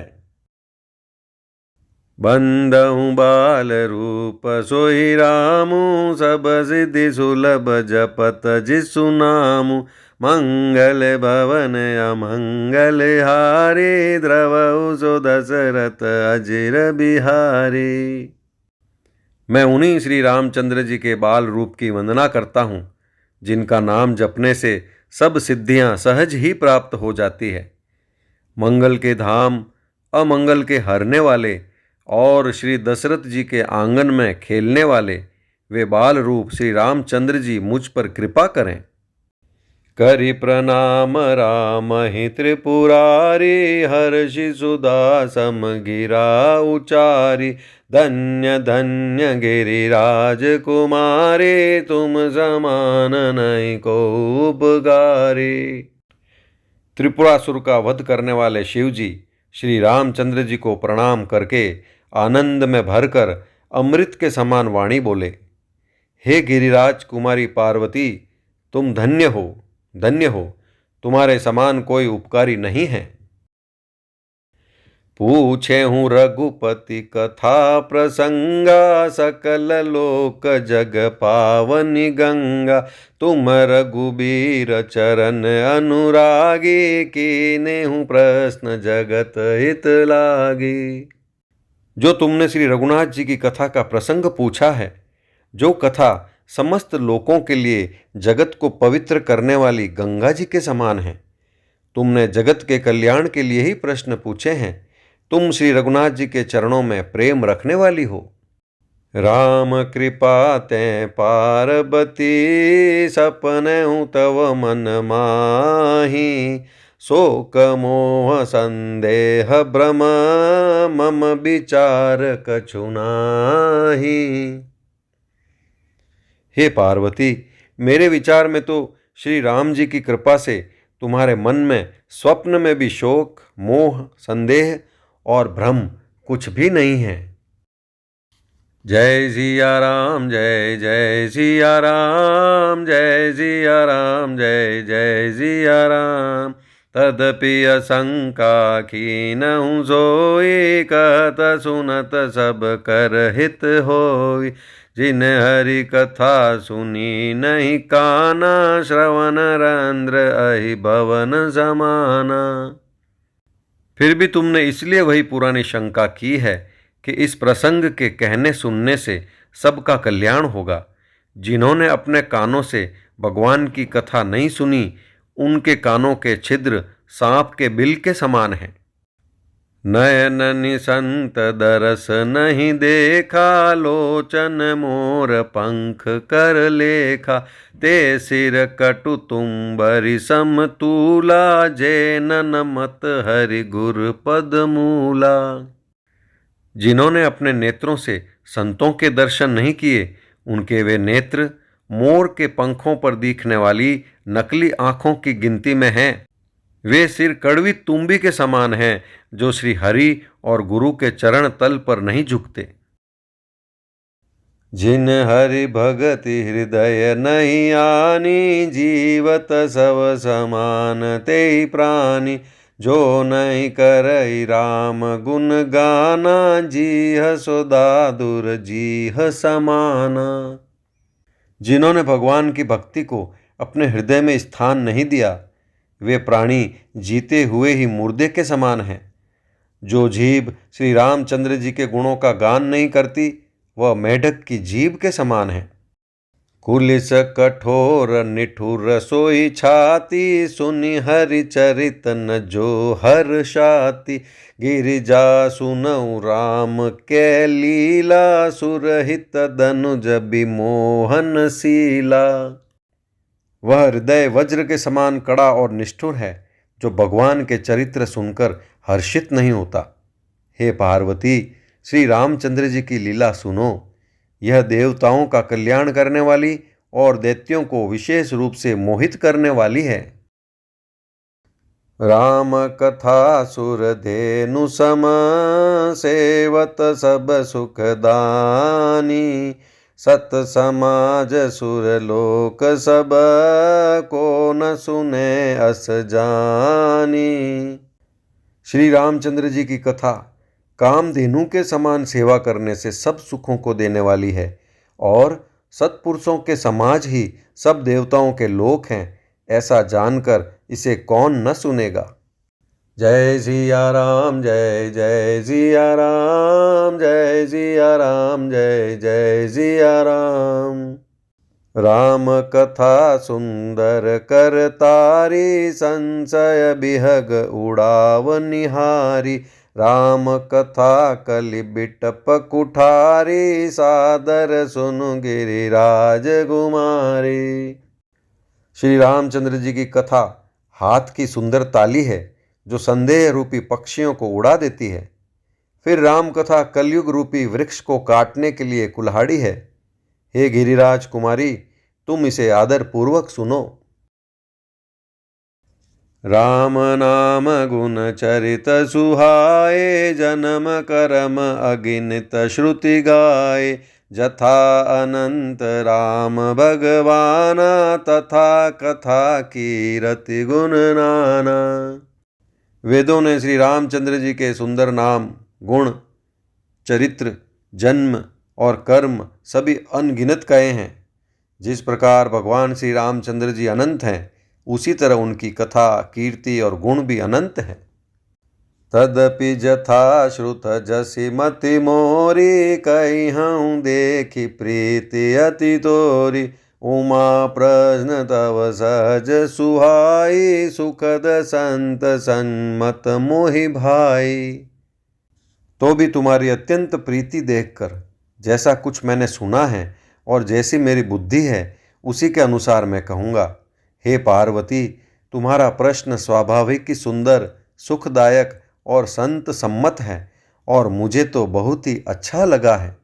बंदहु बाल रूप सोई रामु, सब सिद्धि सुलभ जपत जिसु नामु। मंगल भवन अमंगल हारी, द्रवहु सो दशरथ अजिर बिहारी। मैं उन्हीं श्री रामचंद्र जी के बाल रूप की वंदना करता हूँ, जिनका नाम जपने से सब सिद्धियां सहज ही प्राप्त हो जाती है। मंगल के धाम, अमंगल के हरने वाले और श्री दशरथ जी के आंगन में खेलने वाले वे बाल रूप श्री रामचंद्र जी मुझ पर कृपा करें। करि प्रणाम राम ही त्रिपुरारी, हर्षि सुधा सम गिरा उचारी। धन्य धन्य गिरिराज कुमारी, तुम समान नहीं को उपगारी। त्रिपुरासुर का वध करने वाले शिवजी श्री रामचंद्र जी को प्रणाम करके आनंद में भरकर अमृत के समान वाणी बोले। हे गिरिराज कुमारी पार्वती, तुम धन्य हो, धन्य हो, तुम्हारे समान कोई उपकारी नहीं है। पूछे हूँ रघुपति कथा प्रसंगा, सकल लोक जग पावनी गंगा। तुम रघुबीर चरण अनुरागी, कीने हूँ प्रश्न जगत हित लागी। जो तुमने श्री रघुनाथ जी की कथा का प्रसंग पूछा है, जो कथा समस्त लोकों के लिए जगत को पवित्र करने वाली गंगा जी के समान है, तुमने जगत के कल्याण के लिए ही प्रश्न पूछे हैं। तुम श्री रघुनाथ जी के चरणों में प्रेम रखने वाली हो। राम कृपा ते पार्वती, सपने हूँ तव मन माही। शोक मोह संदेह भ्रम, मम विचार कछु नाही। हे पार्वती, मेरे विचार में तो श्री राम जी की कृपा से तुम्हारे मन में स्वप्न में भी शोक, मोह, संदेह और भ्रम कुछ भी नहीं है। जय सिया राम जय जय सिया राम, जय सिया राम जय जय सिया राम। तदपि असंका कीनहु सोई, कहत सुनत सब कर हित होई। जिन हरि कथा सुनी नहीं काना, श्रवण रंध्र अहि भवन समाना। फिर भी तुमने इसलिए वही पुरानी शंका की है कि इस प्रसंग के कहने सुनने से सबका कल्याण होगा। जिन्होंने अपने कानों से भगवान की कथा नहीं सुनी, उनके कानों के छिद्र सांप के बिल के समान हैं। नयन निसंत दरस नहीं देखा, लोचन मोर पंख कर लेखा। ते सिर कटु तुम्बरि समतूला, जे नन मत हरि गुर पद मूला। जिन्होंने अपने नेत्रों से संतों के दर्शन नहीं किए, उनके वे नेत्र मोर के पंखों पर दिखने वाली नकली आँखों की गिनती में हैं। वे सिर कड़वी तुम्बी के समान हैं, जो श्री हरि और गुरु के चरण तल पर नहीं झुकते। जिन हरि भगति हृदय नहीं आनी, जीवत सब समान तेहि प्राणी। जो नहीं करई राम गुण गाना, जीह सोदा दुर जीह समाना। जिन्होंने भगवान की भक्ति को अपने हृदय में स्थान नहीं दिया, वे प्राणी जीते हुए ही मुर्दे के समान हैं। जो जीभ श्री रामचंद्र जी के गुणों का गान नहीं करती, वह मेढक की जीभ के समान है। कुलिस कठोर निठुर सोई छाती, सुनि हरि चरित न जो हर्षाति। गिरिजा सुनऊ राम के लीला, सुरहित दनुज विमोहन शीला। वह हृदय वज्र के समान कड़ा और निष्ठुर है, जो भगवान के चरित्र सुनकर हर्षित नहीं होता। हे पार्वती, श्री रामचंद्र जी की लीला सुनो। यह देवताओं का कल्याण करने वाली और दैत्यों को विशेष रूप से मोहित करने वाली है। राम कथा सुरधेनु सम, सेवत सब सुखदानी। सत समाज सुर लोक सब, को न सुने अस जानी। श्री रामचंद्र जी की कथा कामधेनु के समान सेवा करने से सब सुखों को देने वाली है, और सत्पुरुषों के समाज ही सब देवताओं के लोक हैं। ऐसा जानकर इसे कौन न सुनेगा। जय सिया राम, जय जय सिया राम, जय सिया राम, जय जय सिया राम। राम कथा सुंदर कर तारी, संशय बिहग उड़ाव निहारी। राम कथा कलि बिटप कुठारी, सादर सुनु गिरिराज कुमारी। श्री रामचंद्र जी की कथा हाथ की सुंदर ताली है, जो संदेह रूपी पक्षियों को उड़ा देती है। फिर राम कथा कलयुग रूपी वृक्ष को काटने के लिए कुल्हाड़ी है। हे गिरिराज कुमारी, तुम इसे आदर पूर्वक सुनो। राम नाम गुण चरित सुहाए, जन्म कर्म अगिनत श्रुति गाए। जथा अनंत राम भगवाना, तथा कथा कीरति गुण नाना। वेदों ने श्री रामचंद्र जी के सुंदर नाम, गुण, चरित्र, जन्म और कर्म सभी अनगिनत कहे हैं। जिस प्रकार भगवान श्री रामचंद्र जी अनंत हैं, उसी तरह उनकी कथा, कीर्ति और गुण भी अनंत हैं। तदपि जथा श्रुत जसि मति मोरी, कहिहूँ देखि प्रीति अति तोरी। उमा प्रश्न तव सहज सुहाई, सुखद संत सन्मत मोहि भाई। तो भी तुम्हारी अत्यंत प्रीति देखकर जैसा कुछ मैंने सुना है और जैसी मेरी बुद्धि है, उसी के अनुसार मैं कहूँगा। हे पार्वती, तुम्हारा प्रश्न स्वाभाविक ही सुंदर, सुखदायक और संत सम्मत है, और मुझे तो बहुत ही अच्छा लगा है।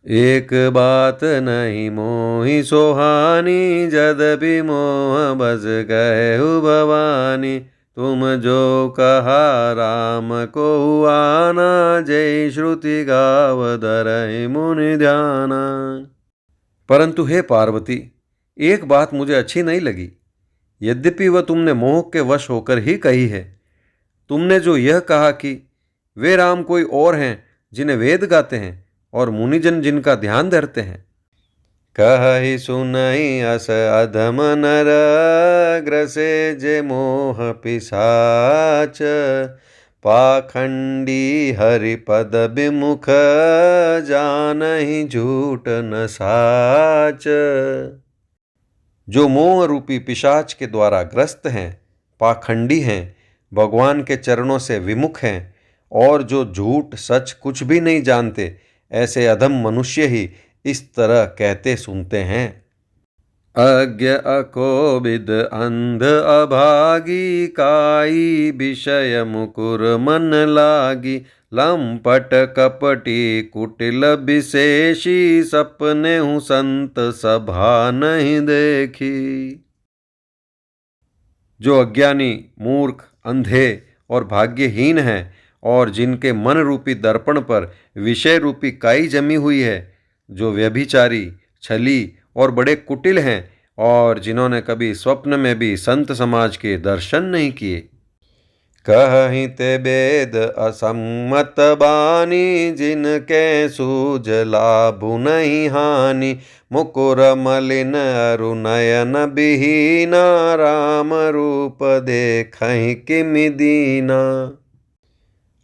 एक बात नहीं मोहि सोहानी, जदपि मोह बस कहु भवानी। तुम जो कहा राम को आना, जय श्रुति गाव धरहि मुनि ध्याना। परंतु हे पार्वती, एक बात मुझे अच्छी नहीं लगी, यद्यपि वह तुमने मोह के वश होकर ही कही है। तुमने जो यह कहा कि वे राम कोई और हैं जिन्हें वेद गाते हैं और मुनिजन जिनका ध्यान धरते हैं। कहि सुनहि अस अधम नर, ग्रसे जे मोह पिशाच। पाखंडी हरिपद विमुख, जानहि झूठ न साच। जो मोह रूपी पिशाच के द्वारा ग्रस्त हैं, पाखंडी हैं, भगवान के चरणों से विमुख हैं, और जो झूठ सच कुछ भी नहीं जानते, ऐसे अधम मनुष्य ही इस तरह कहते सुनते हैं। अज्ञ अकोविद अंध अभागी, काई विषय मुकुर मन लागी। लंपट कपटी कुटिल विशेषी, सपने हूँ संत सभा नहीं देखी। जो अज्ञानी, मूर्ख, अंधे और भाग्यहीन हैं, और जिनके मन रूपी दर्पण पर विषय रूपी काई जमी हुई है, जो व्यभिचारी, छली और बड़े कुटिल हैं, और जिन्होंने कभी स्वप्न में भी संत समाज के दर्शन नहीं किए। कहीं ते वेद असम्मत बानी, जिनके सूझ लाभु नहीं हानि। मुकुर मलिन अरु नयन बिहीना, राम रूप देखहि किमि दीना।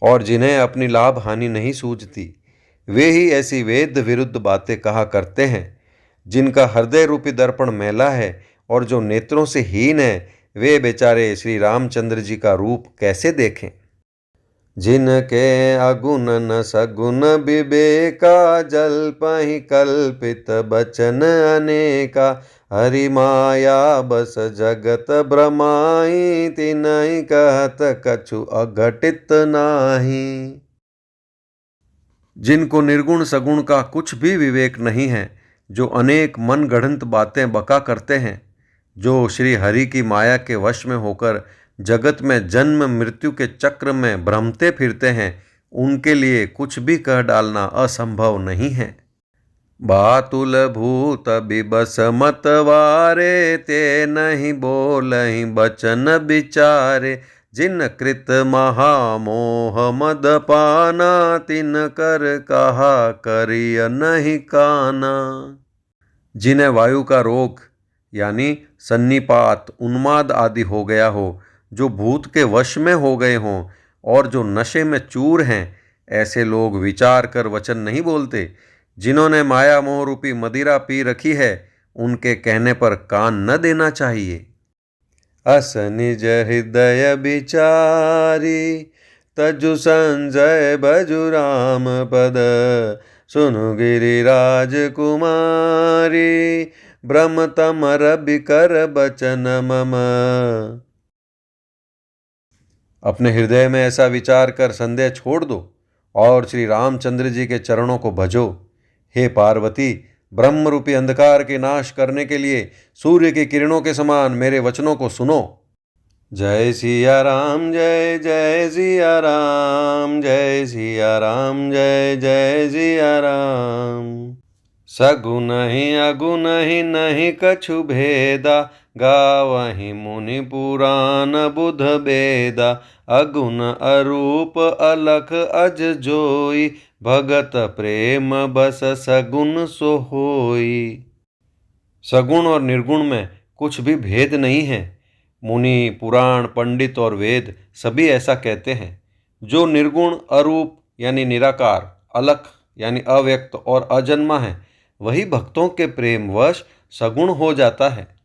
और जिन्हें अपनी लाभ हानि नहीं सूझती, वे ही ऐसी वेद विरुद्ध बातें कहा करते हैं। जिनका हृदय रूपी दर्पण मैला है और जो नेत्रों से हीन है, वे बेचारे श्री रामचंद्र जी का रूप कैसे देखें। जिनके अगुण न सगुण विवेका, जल्पहि कल्पित बचन अनेका। हरि माया बस जगत भ्रमाई, तिनहि कहत कछु अघटित नाही। जिनको निर्गुण सगुण का कुछ भी विवेक नहीं है, जो अनेक मन गढ़ंत बातें बका करते हैं, जो श्री हरि की माया के वश में होकर जगत में जन्म मृत्यु के चक्र में भ्रमते फिरते हैं, उनके लिए कुछ भी कह डालना असंभव नहीं है। बातुल भूत बिबस मतवारे, ते नहीं बोलहि बचन विचारे। जिन कृत महामोह मद पाना, तिन कर कहा करिय नहीं काना। जिन्हें वायु का रोग यानी सन्निपात, उन्माद आदि हो गया हो, जो भूत के वश में हो गए हों और जो नशे में चूर हैं, ऐसे लोग विचार कर वचन नहीं बोलते। जिन्होंने माया मोह रूपी मदिरा पी रखी है, उनके कहने पर कान न देना चाहिए। अस निज हृदय विचारी, तजु संजय भजु राम पद। सुनु गिरिराज कुमारी, ब्रह्म तमर बिकर बचन मम। अपने हृदय में ऐसा विचार कर संदेह छोड़ दो और श्री रामचंद्र जी के चरणों को भजो। हे पार्वती, ब्रह्म रूपी अंधकार के नाश करने के लिए सूर्य की किरणों के समान मेरे वचनों को सुनो। जय सिया राम जय जय सिया राम, जय सिया राम जय जय सिया राम। सगुन ही अगुन ही नहीं कछु भेदा, गावहि मुनि पुराण बुध बेदा। अगुण अरूप अलख अज जोई, भगत प्रेम बस सगुण सो होई। सगुण और निर्गुण में कुछ भी भेद नहीं है। मुनि, पुराण, पंडित और वेद सभी ऐसा कहते हैं। जो निर्गुण, अरूप यानी निराकार, अलख यानी अव्यक्त और अजन्मा है, वही भक्तों के प्रेमवश सगुण हो जाता है।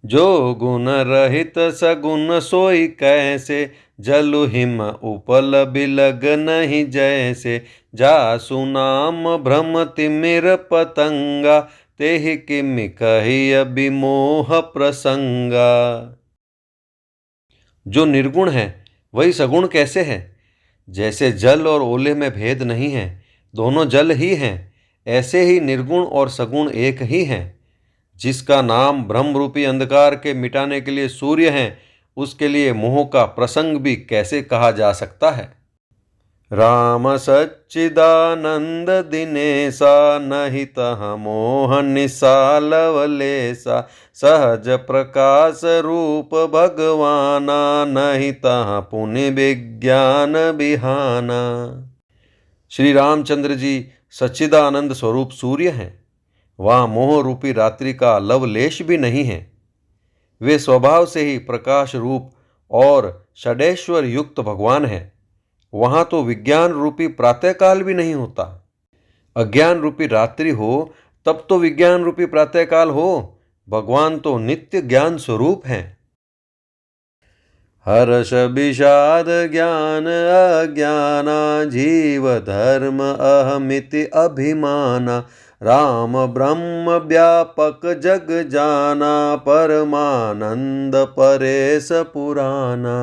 जो गुण रहित सगुण सोई कैसे, जलु हिम उपल बिलग नहीं जैसे। जासु नाम भ्रम तिमिर पतंगा, तेहि किमि कहि विमोह प्रसंगा। जो निर्गुण है वही सगुण कैसे है। जैसे जल और ओले में भेद नहीं है, दोनों जल ही हैं, ऐसे ही निर्गुण और सगुण एक ही हैं। जिसका नाम ब्रह्म रूपी अंधकार के मिटाने के लिए सूर्य है, उसके लिए मोह का प्रसंग भी कैसे कहा जा सकता है। राम सच्चिदानंद दिनेसा, नहीं तह मोह निसा लवलेसा। सहज प्रकाश रूप भगवाना, नहीं तह पुण्य विज्ञान बिहाना। श्री रामचंद्र जी सच्चिदानंद स्वरूप सूर्य हैं। वहाँ मोह रूपी रात्रि का लवलेश भी नहीं है। वे स्वभाव से ही प्रकाश रूप और षडेश्वर युक्त भगवान है। वहाँ तो विज्ञान रूपी प्रातःकाल भी नहीं होता। अज्ञान रूपी रात्रि हो तब तो विज्ञान रूपी प्रातःकाल हो। भगवान तो नित्य ज्ञान स्वरूप हैं। हर्ष विषाद ज्ञान अज्ञाना, जीव धर्म अहमिति अभिमाना। राम ब्रह्म व्यापक जग जाना, परमानंद परेश पुराना।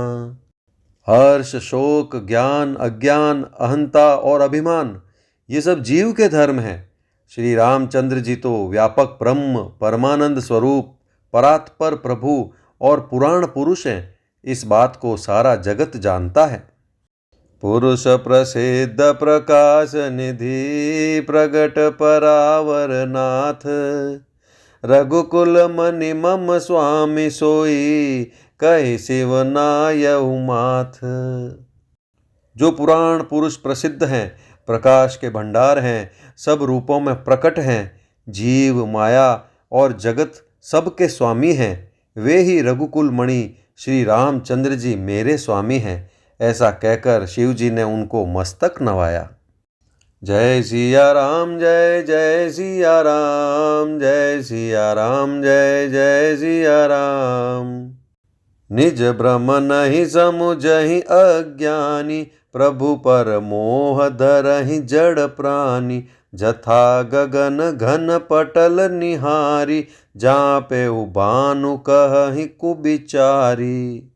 हर्ष, शोक, ज्ञान, अज्ञान, अहंता और अभिमान, ये सब जीव के धर्म हैं। श्री रामचंद्र जी तो व्यापक ब्रह्म, परमानंद स्वरूप, परात्पर प्रभु और पुराण पुरुष हैं। इस बात को सारा जगत जानता है। पुरुष प्रसिद्ध प्रकाश निधि, प्रगट परावर नाथ। रघुकुल मनि मम स्वामी सोई, कहे शिवनायऊ माथ। जो पुराण पुरुष प्रसिद्ध हैं, प्रकाश के भंडार हैं, सब रूपों में प्रकट हैं, जीव माया और जगत सबके स्वामी हैं, वे ही रघुकुल मणि श्री रामचंद्र जी मेरे स्वामी हैं। ऐसा कहकर शिव जी ने उनको मस्तक नवाया। जय सिया राम जय जय सिया राम, जय सिया राम जय जय सिया राम। निज भ्रम नहीं समुझहि अज्ञानी, प्रभु पर मोह धरहि जड़ प्राणी। जथा गगन घन पटल निहारी, जापे भानु कहहि कुबिचारी।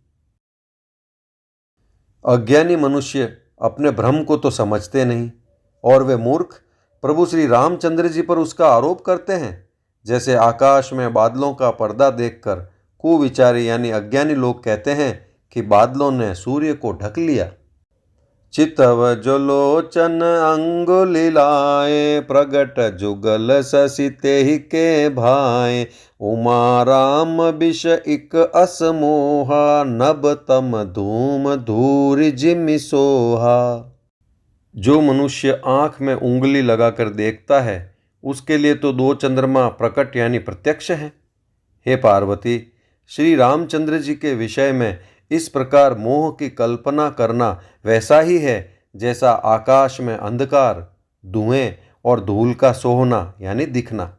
अज्ञानी मनुष्य अपने भ्रम को तो समझते नहीं, और वे मूर्ख प्रभु श्री रामचंद्र जी पर उसका आरोप करते हैं। जैसे आकाश में बादलों का पर्दा देखकर कुविचारी यानी अज्ञानी लोग कहते हैं कि बादलों ने सूर्य को ढक लिया। चितव जो लोचन अंगुलिलाए, प्रगट जुगल शशि तेहि के भाए। उमा राम विष इक असमोहा, नभ तम धूम धूरि जिमि सोहा। जो मनुष्य आँख में उंगली लगाकर देखता है, उसके लिए तो दो चंद्रमा प्रकट यानी प्रत्यक्ष हैं। हे पार्वती, श्री रामचंद्र जी के विषय में इस प्रकार मोह की कल्पना करना वैसा ही है जैसा आकाश में अंधकार, धुएं और धूल का सोहना यानी दिखना।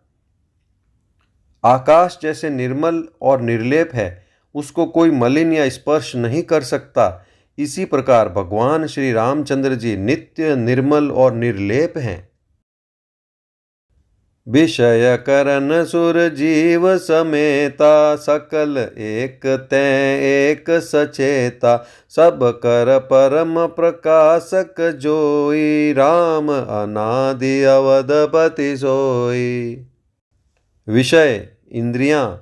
आकाश जैसे निर्मल और निर्लेप है, उसको कोई मलिन या स्पर्श नहीं कर सकता। इसी प्रकार भगवान श्री रामचंद्र जी नित्य निर्मल और निर्लेप हैं। विषय करन सुर जीव समेता, सकल एक तै एक सचेता। सब कर परम प्रकाशक जोई, राम अनादि अवधपति सोई। विषय, इंद्रियां,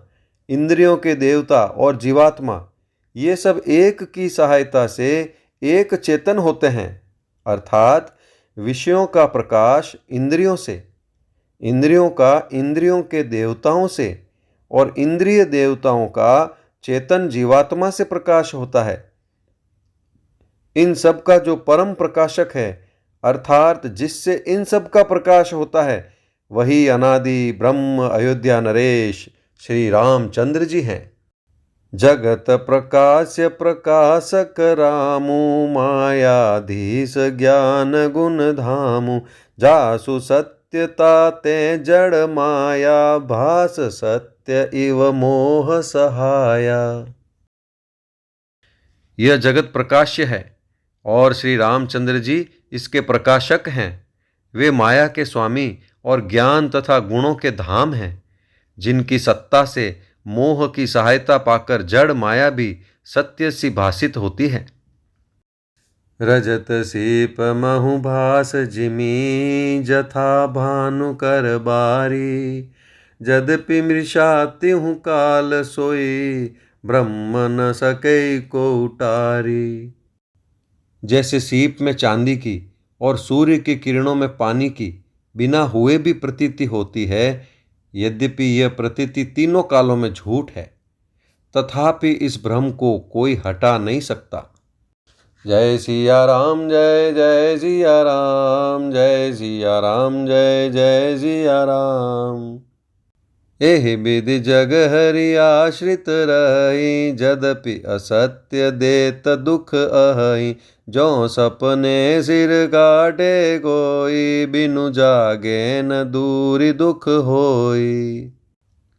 इंद्रियों के देवता और जीवात्मा, ये सब एक की सहायता से एक चेतन होते हैं। अर्थात विषयों का प्रकाश इंद्रियों से, इंद्रियों का इंद्रियों के देवताओं से और इंद्रिय देवताओं का चेतन जीवात्मा से प्रकाश होता है। इन सब का जो परम प्रकाशक है, अर्थात जिससे इन सब का प्रकाश होता है, वही अनादि ब्रह्म अयोध्या नरेश श्री रामचंद्र जी हैं। जगत प्रकाश्य प्रकाशक रामु, मायाधीश ज्ञान गुण धामु। जासु सत्यता ते जड़ माया, भास सत्य इव मोह सहाया। यह जगत प्रकाश्य है और श्री रामचंद्र जी इसके प्रकाशक हैं। वे माया के स्वामी और ज्ञान तथा गुणों के धाम हैं, जिनकी सत्ता से मोह की सहायता पाकर जड़ माया भी सत्य सी भासित होती है। रजत सीप महु भास जिमी, जथा भानु कर बारी। जदपि मृषा तिहु काल सोई, ब्रह्म न सके को उटारी। जैसे सीप में चांदी की और सूर्य की किरणों में पानी की बिना हुए भी प्रतीति होती है, यद्यपि यह प्रतीति तीनों कालों में झूठ है, तथापि इस भ्रम को कोई हटा नहीं सकता। जय सिया राम जय जय सिया राम, जय सिया राम जय जय सिया राम। एहि विधि जग हरि आश्रित रही, जदपि असत्य देत दुख अहै। जो सपने सिर काटे कोई, बिनु जागे न दूरि दुख होई।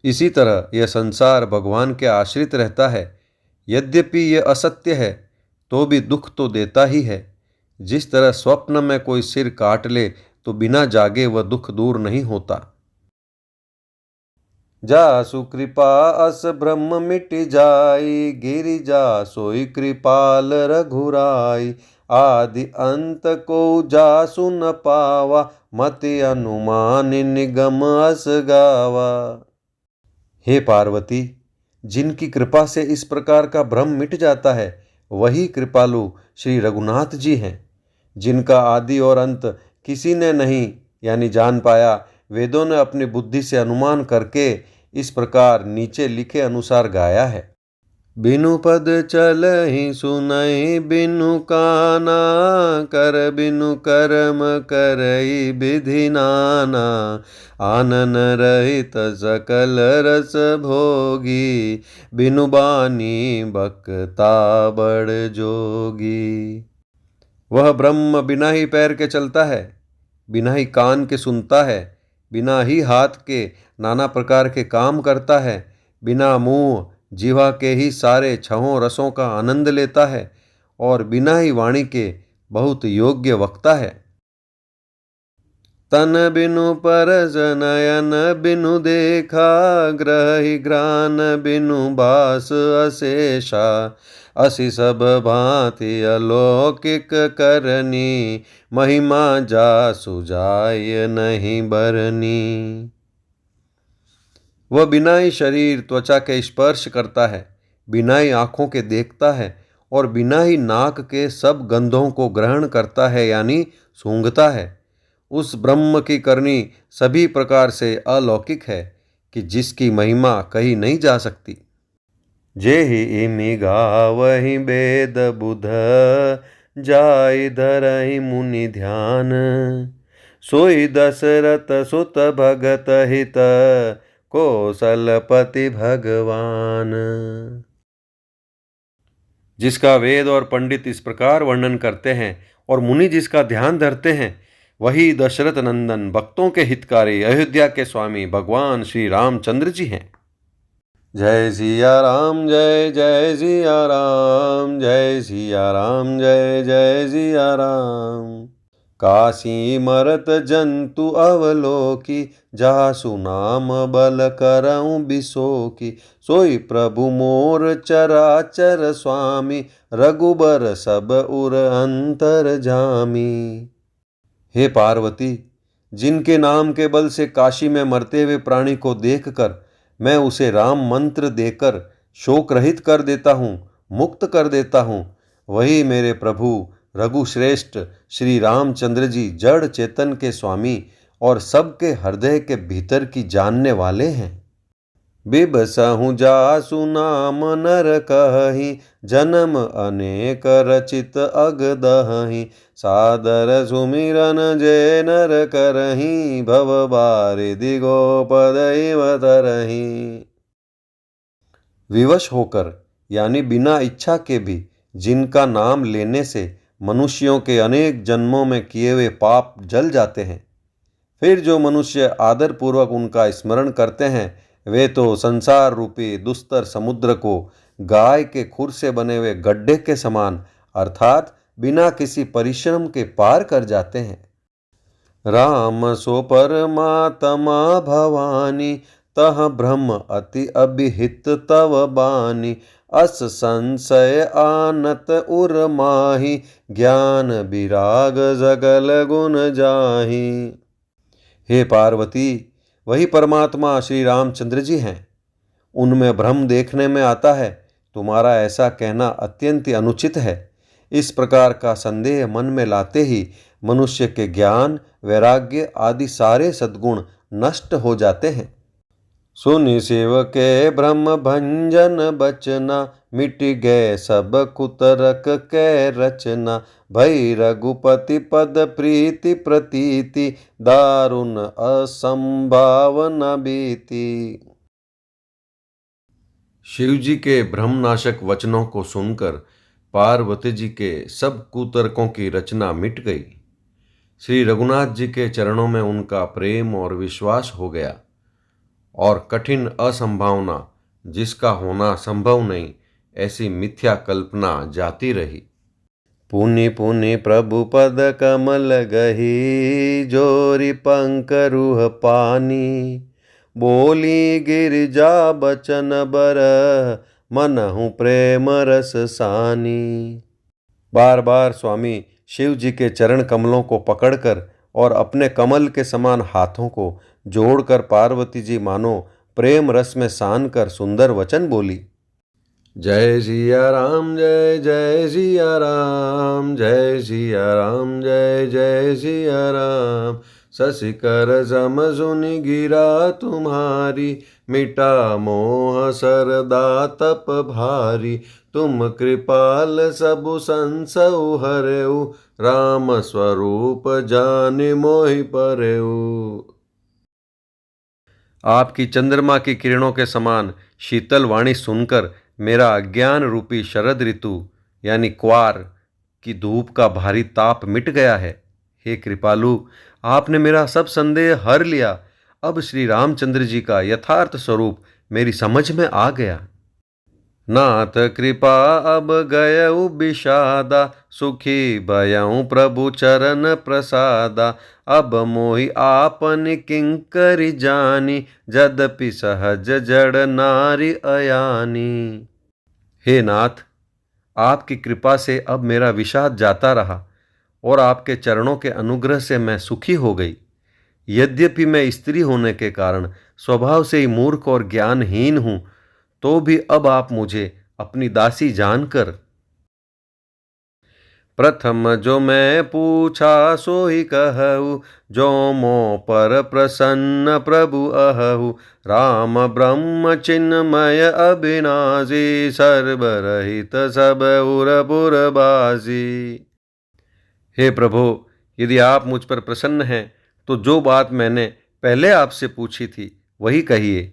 इसी तरह यह संसार भगवान के आश्रित रहता है। यद्यपि यह असत्य है तो भी दुख तो देता ही है। जिस तरह स्वप्न में कोई सिर काट ले तो बिना जागे वह दुख दूर नहीं होता। जासु कृपा अस ब्रह्म मिट जाई, गिरिजा सोई कृपाल रघुराई। आदि अंत को जासु न पावा, मति अनुमान निगम अस गावा। हे पार्वती, जिनकी कृपा से इस प्रकार का भ्रम मिट जाता है, वही कृपालु श्री रघुनाथ जी हैं, जिनका आदि और अंत किसी ने नहीं यानी जान पाया। वेदों ने अपनी बुद्धि से अनुमान करके इस प्रकार नीचे लिखे अनुसार गाया है। बिनु पद चलहि सुनहि बिनु काना, कर बिनु कर्म करई विधि नाना। आनन रहित सकल रस भोगी, बिनु बानी बक्ता बड़ जोगी। वह ब्रह्म बिना ही पैर के चलता है, बिना ही कान के सुनता है, बिना ही हाथ के नाना प्रकार के काम करता है, बिना मुंह जीवा के ही सारे छहों रसों का आनंद लेता है, और बिना ही वाणी के बहुत योग्य वक्ता है। तन बिनु परस नयन बिनु देखा, ग्रही ग्रान बिनु बास अशेषा। असि सब भांति अलौकिक करनी, महिमा जासु जाय नहीं बरनी। वह बिना ही शरीर त्वचा के स्पर्श करता है, बिना ही आँखों के देखता है, और बिना ही नाक के सब गंधों को ग्रहण करता है यानी सूंघता है। उस ब्रह्म की करनी सभी प्रकार से अलौकिक है कि जिसकी महिमा कही नहीं जा सकती। जेहि इमि गावहि वेद बुध, जाय धरहि मुनि ध्यान। सोई दशरथ सुत भगत हित, कौशलपति भगवान। जिसका वेद और पंडित इस प्रकार वर्णन करते हैं और मुनि जिसका ध्यान धरते हैं, वही दशरथ नंदन भक्तों के हितकारी अयोध्या के स्वामी भगवान श्री रामचंद्र जी हैं। जय सिया राम जय जय सिया राम, जय सिया राम जय जय सिया राम। काशी मरत जंतु अवलोकी, जासु नाम बल करऊं बिसोकी। सोई प्रभु मोर चराचर स्वामी, रघुबर सब उर अंतर जामी। हे पार्वती, जिनके नाम के बल से काशी में मरते हुए प्राणी को देखकर मैं उसे राम मंत्र देकर शोक रहित कर देता हूँ, मुक्त कर देता हूँ, वही मेरे प्रभु रघुश्रेष्ठ श्री रामचंद्र जी जड़ चेतन के स्वामी और सबके हृदय के भीतर की जानने वाले हैं। बिबसहु जासु नाम नर कहहि, जन्म अनेक रचित अगदहि। सादर सुमिरन जय नर करहि, भव बारिधि गोपद इव तरहि। विवश होकर यानी बिना इच्छा के भी जिनका नाम लेने से मनुष्यों के अनेक जन्मों में किए हुए पाप जल जाते हैं, फिर जो मनुष्य आदर पूर्वक उनका स्मरण करते हैं, वे तो संसार रूपी दुस्तर समुद्र को गाय के खुर से बने हुए गड्ढे के समान अर्थात बिना किसी परिश्रम के पार कर जाते हैं। राम सो परमात्मा भवानी, तह ब्रह्म अति अभिहित तव बानी। अस संशय आनत उर माही, ज्ञान विराग जगल गुण जाही। हे पार्वती, वही परमात्मा श्री रामचंद्र जी हैं। उनमें भ्रम देखने में आता है, तुम्हारा ऐसा कहना अत्यंत अनुचित है। इस प्रकार का संदेह मन में लाते ही मनुष्य के ज्ञान वैराग्य आदि सारे सद्गुण नष्ट हो जाते हैं। सुनि शिव के ब्रह्म भंजन बचना, मिट गए सब कुतरक कै रचना। भई रघुपति पद प्रीति प्रतीति, दारुण असंभावना बीती। शिवजी के भ्रमनाशक वचनों को सुनकर पार्वती जी के सब कुतर्कों की रचना मिट गई। श्री रघुनाथ जी के चरणों में उनका प्रेम और विश्वास हो गया और कठिन असंभावना जिसका होना संभव नहीं, ऐसी मिथ्या कल्पना जाती रही। पुनि पुनि प्रभु पद कमल गही, जोरी पंकरुह पानी। बोली गिरिजा बचन बर, मनहु प्रेम रस सानी। बार बार स्वामी शिव जी के चरण कमलों को पकड़कर और अपने कमल के समान हाथों को जोड़कर पार्वती जी मानो प्रेम रस में सान कर सुंदर वचन बोली। जय सिया राम जय जय सिया राम, जय सिया राम जय जय सिया राम। शशिकर सम सुनि गिरा तुम्हारी, मिटा मोह सरदा तप भारी। तुम कृपाल सबु संसउ हरऊ, राम स्वरूप जानि मोहि परऊ। आपकी चंद्रमा की किरणों के समान शीतल वाणी सुनकर मेरा अज्ञान रूपी शरद ऋतु यानी क्वार की धूप का भारी ताप मिट गया है। हे कृपालु, आपने मेरा सब संदेह हर लिया। अब श्री रामचंद्र जी का यथार्थ स्वरूप मेरी समझ में आ गया। नाथ कृपा अब गयउ विषादा, सुखी भयउ प्रभु चरण प्रसादा। अब मोहि आपन किंकरि जानी, जदपि सहज जड़ नारी अयानी। हे नाथ, आपकी कृपा से अब मेरा विषाद जाता रहा और आपके चरणों के अनुग्रह से मैं सुखी हो गई। यद्यपि मैं स्त्री होने के कारण स्वभाव से ही मूर्ख और ज्ञानहीन हूँ, तो भी अब आप मुझे अपनी दासी जानकर प्रथम जो मैं पूछा सो ही कहूँ, जो मों पर प्रसन्न प्रभु अहु। राम ब्रह्म चिन्मय अविनाशी, सर्वरहित सब उर बासी। हे प्रभु, यदि आप मुझ पर प्रसन्न हैं तो जो बात मैंने पहले आपसे पूछी थी वही कहिए।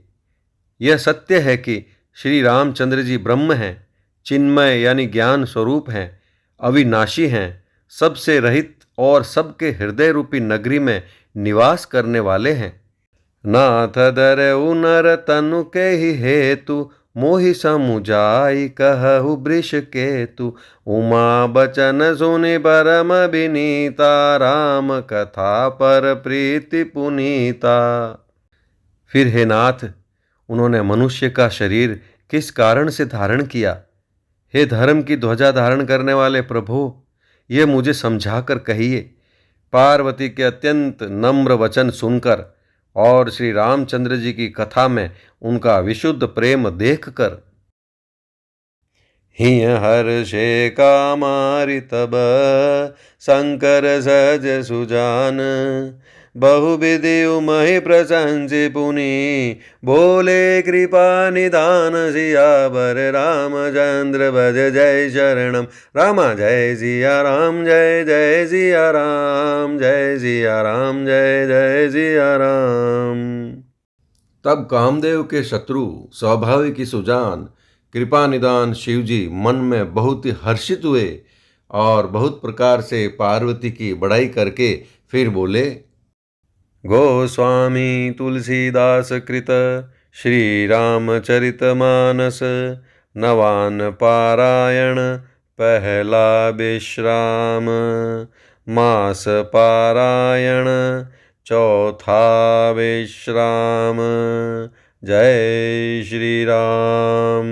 यह सत्य है कि श्री रामचंद्र जी ब्रह्म हैं, चिन्मय यानी ज्ञान स्वरूप हैं, अविनाशी हैं, सबसे रहित और सबके हृदय रूपी नगरी में निवास करने वाले हैं। नाथ धरऊ नर तनु के ही हेतु, मोहि समुझाई कहु वृष केतु। उमा बचन सुनि परम विनीता, राम कथा पर प्रीति पुनीता। फिर हे नाथ, उन्होंने मनुष्य का शरीर किस कारण से धारण किया? हे धर्म की ध्वजा धारण करने वाले प्रभु, ये मुझे समझाकर कहिए। पार्वती के अत्यंत नम्र वचन सुनकर और श्री रामचंद्र जी की कथा में उनका विशुद्ध प्रेम देखकर हिय हर्षे कामारि तब, शंकर सज सुजान। बहुविधि उमहि प्रशंसि पुनि, बोले कृपा निधान सियावर रामचंद्र भज जय शरणम। रामा जय सिया राम, जय जय सिया राम, जय सिया राम, जय जय सिया राम। तब कामदेव के शत्रु स्वाभाविक ही सुजान कृपा निदान शिवजी मन में बहुत ही हर्षित हुए और बहुत प्रकार से पार्वती की बड़ाई करके फिर बोले। गोस्वामी तुलसीदास कृत श्री रामचरित मानस, नवान पारायण पहला विश्राम। मास पारायण चौथा विश्राम। जय श्री राम।